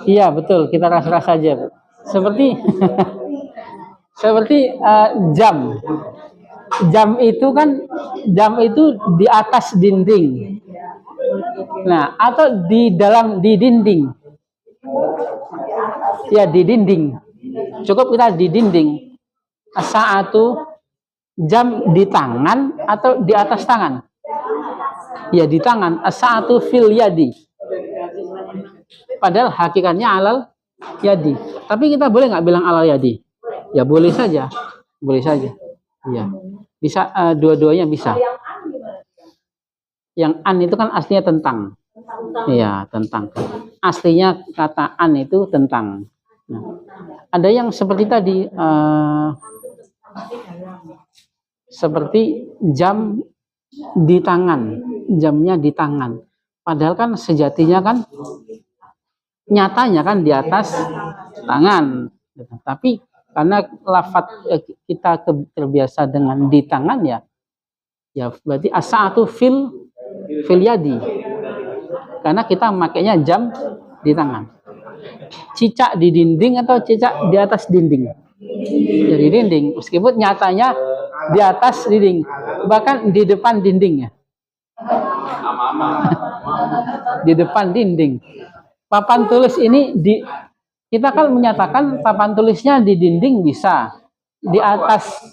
Iya betul, kita rasa-rasa aja Bu. Seperti jam. Jam itu di atas dinding. Nah, atau di dinding. Ya, di dinding. Cukup kita di dinding. As-sa'atu, jam di tangan atau di atas tangan? Ya di tangan. As-sa'atu fil yadi. Padahal hakikatnya alal yadi. Tapi kita boleh nggak bilang alal yadi? Ya boleh saja. Boleh saja. Ya. Bisa dua-duanya bisa. Yang an itu kan aslinya tentang. Iya, tentang. Aslinya kata an itu tentang. Nah, ada yang seperti tadi seperti jam di tangan, jamnya di tangan. Padahal kan sejatinya kan nyatanya kan di atas tangan. Tapi karena lafaz kita terbiasa dengan di tangan ya berarti as-sa'atu fil yadi. Karena kita makainya jam di tangan. Cicak di dinding atau cicak di atas dinding? Dari dinding, meskipun nyatanya di atas dinding, bahkan di depan dindingnya. Di depan dinding. Papan tulis ini kita kan menyatakan papan tulisnya di dinding bisa, di atas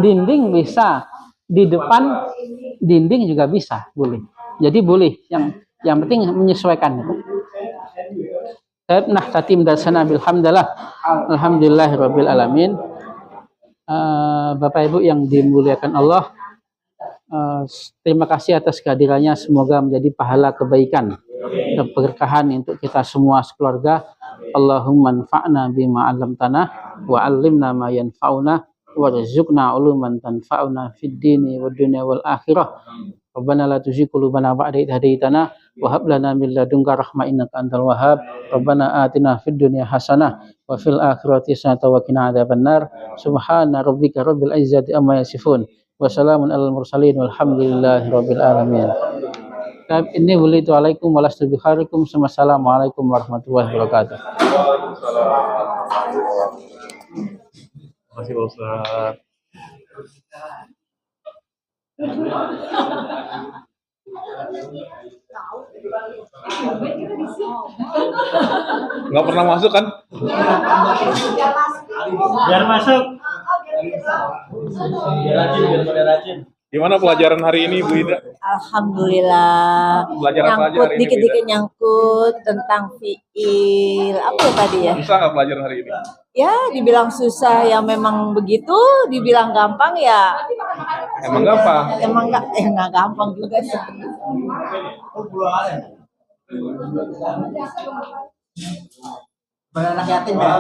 dinding bisa, di depan dinding juga bisa, boleh. Jadi boleh, yang penting menyesuaikan. Nah, tatim dasana bilhamdalillah, alhamdulillahirabbil alamin. Bapak Ibu yang dimuliakan Allah, terima kasih atas kehadirannya. Semoga menjadi pahala kebaikan, keberkahan untuk kita semua sekeluarga. Allahumma anfa'na bima 'allamtana wa 'allimna ma yanfa'una warzuqna 'uluman tanfa'una fid dini wad dunya wal akhirah. Rabbana la tuzigh qulubana ba'da idh hadaytana wa hab lana min ladunka rahmah innaka antal wahhab. Rabbana atina fid dunya hasanah wa fil akhirati hasanah wa qina adzabannar. Subhana rabbika rabbil izzati amma yasifun wa salamun alal mursalin walhamdulillahi rabbil alamin. Ini waalaikumsalam warahmatullahi wabarakatuh. Wassalamualaikum warahmatullahi wabarakatuh. Terima kasih Pak Ustaz. Nggak pernah masuk kan? Biar masuk. Biar rajin. Gimana pelajaran hari ini Bu Ida? Alhamdulillah. Nyangkut dikit-dikit nyangkut tentang fiil. Apa tadi ya? Susah nggak pelajaran hari ini? Ya, dibilang susah ya memang begitu, dibilang gampang ya. Emang gampang? Emang nggak gampang juga sih. Anak yatim ya.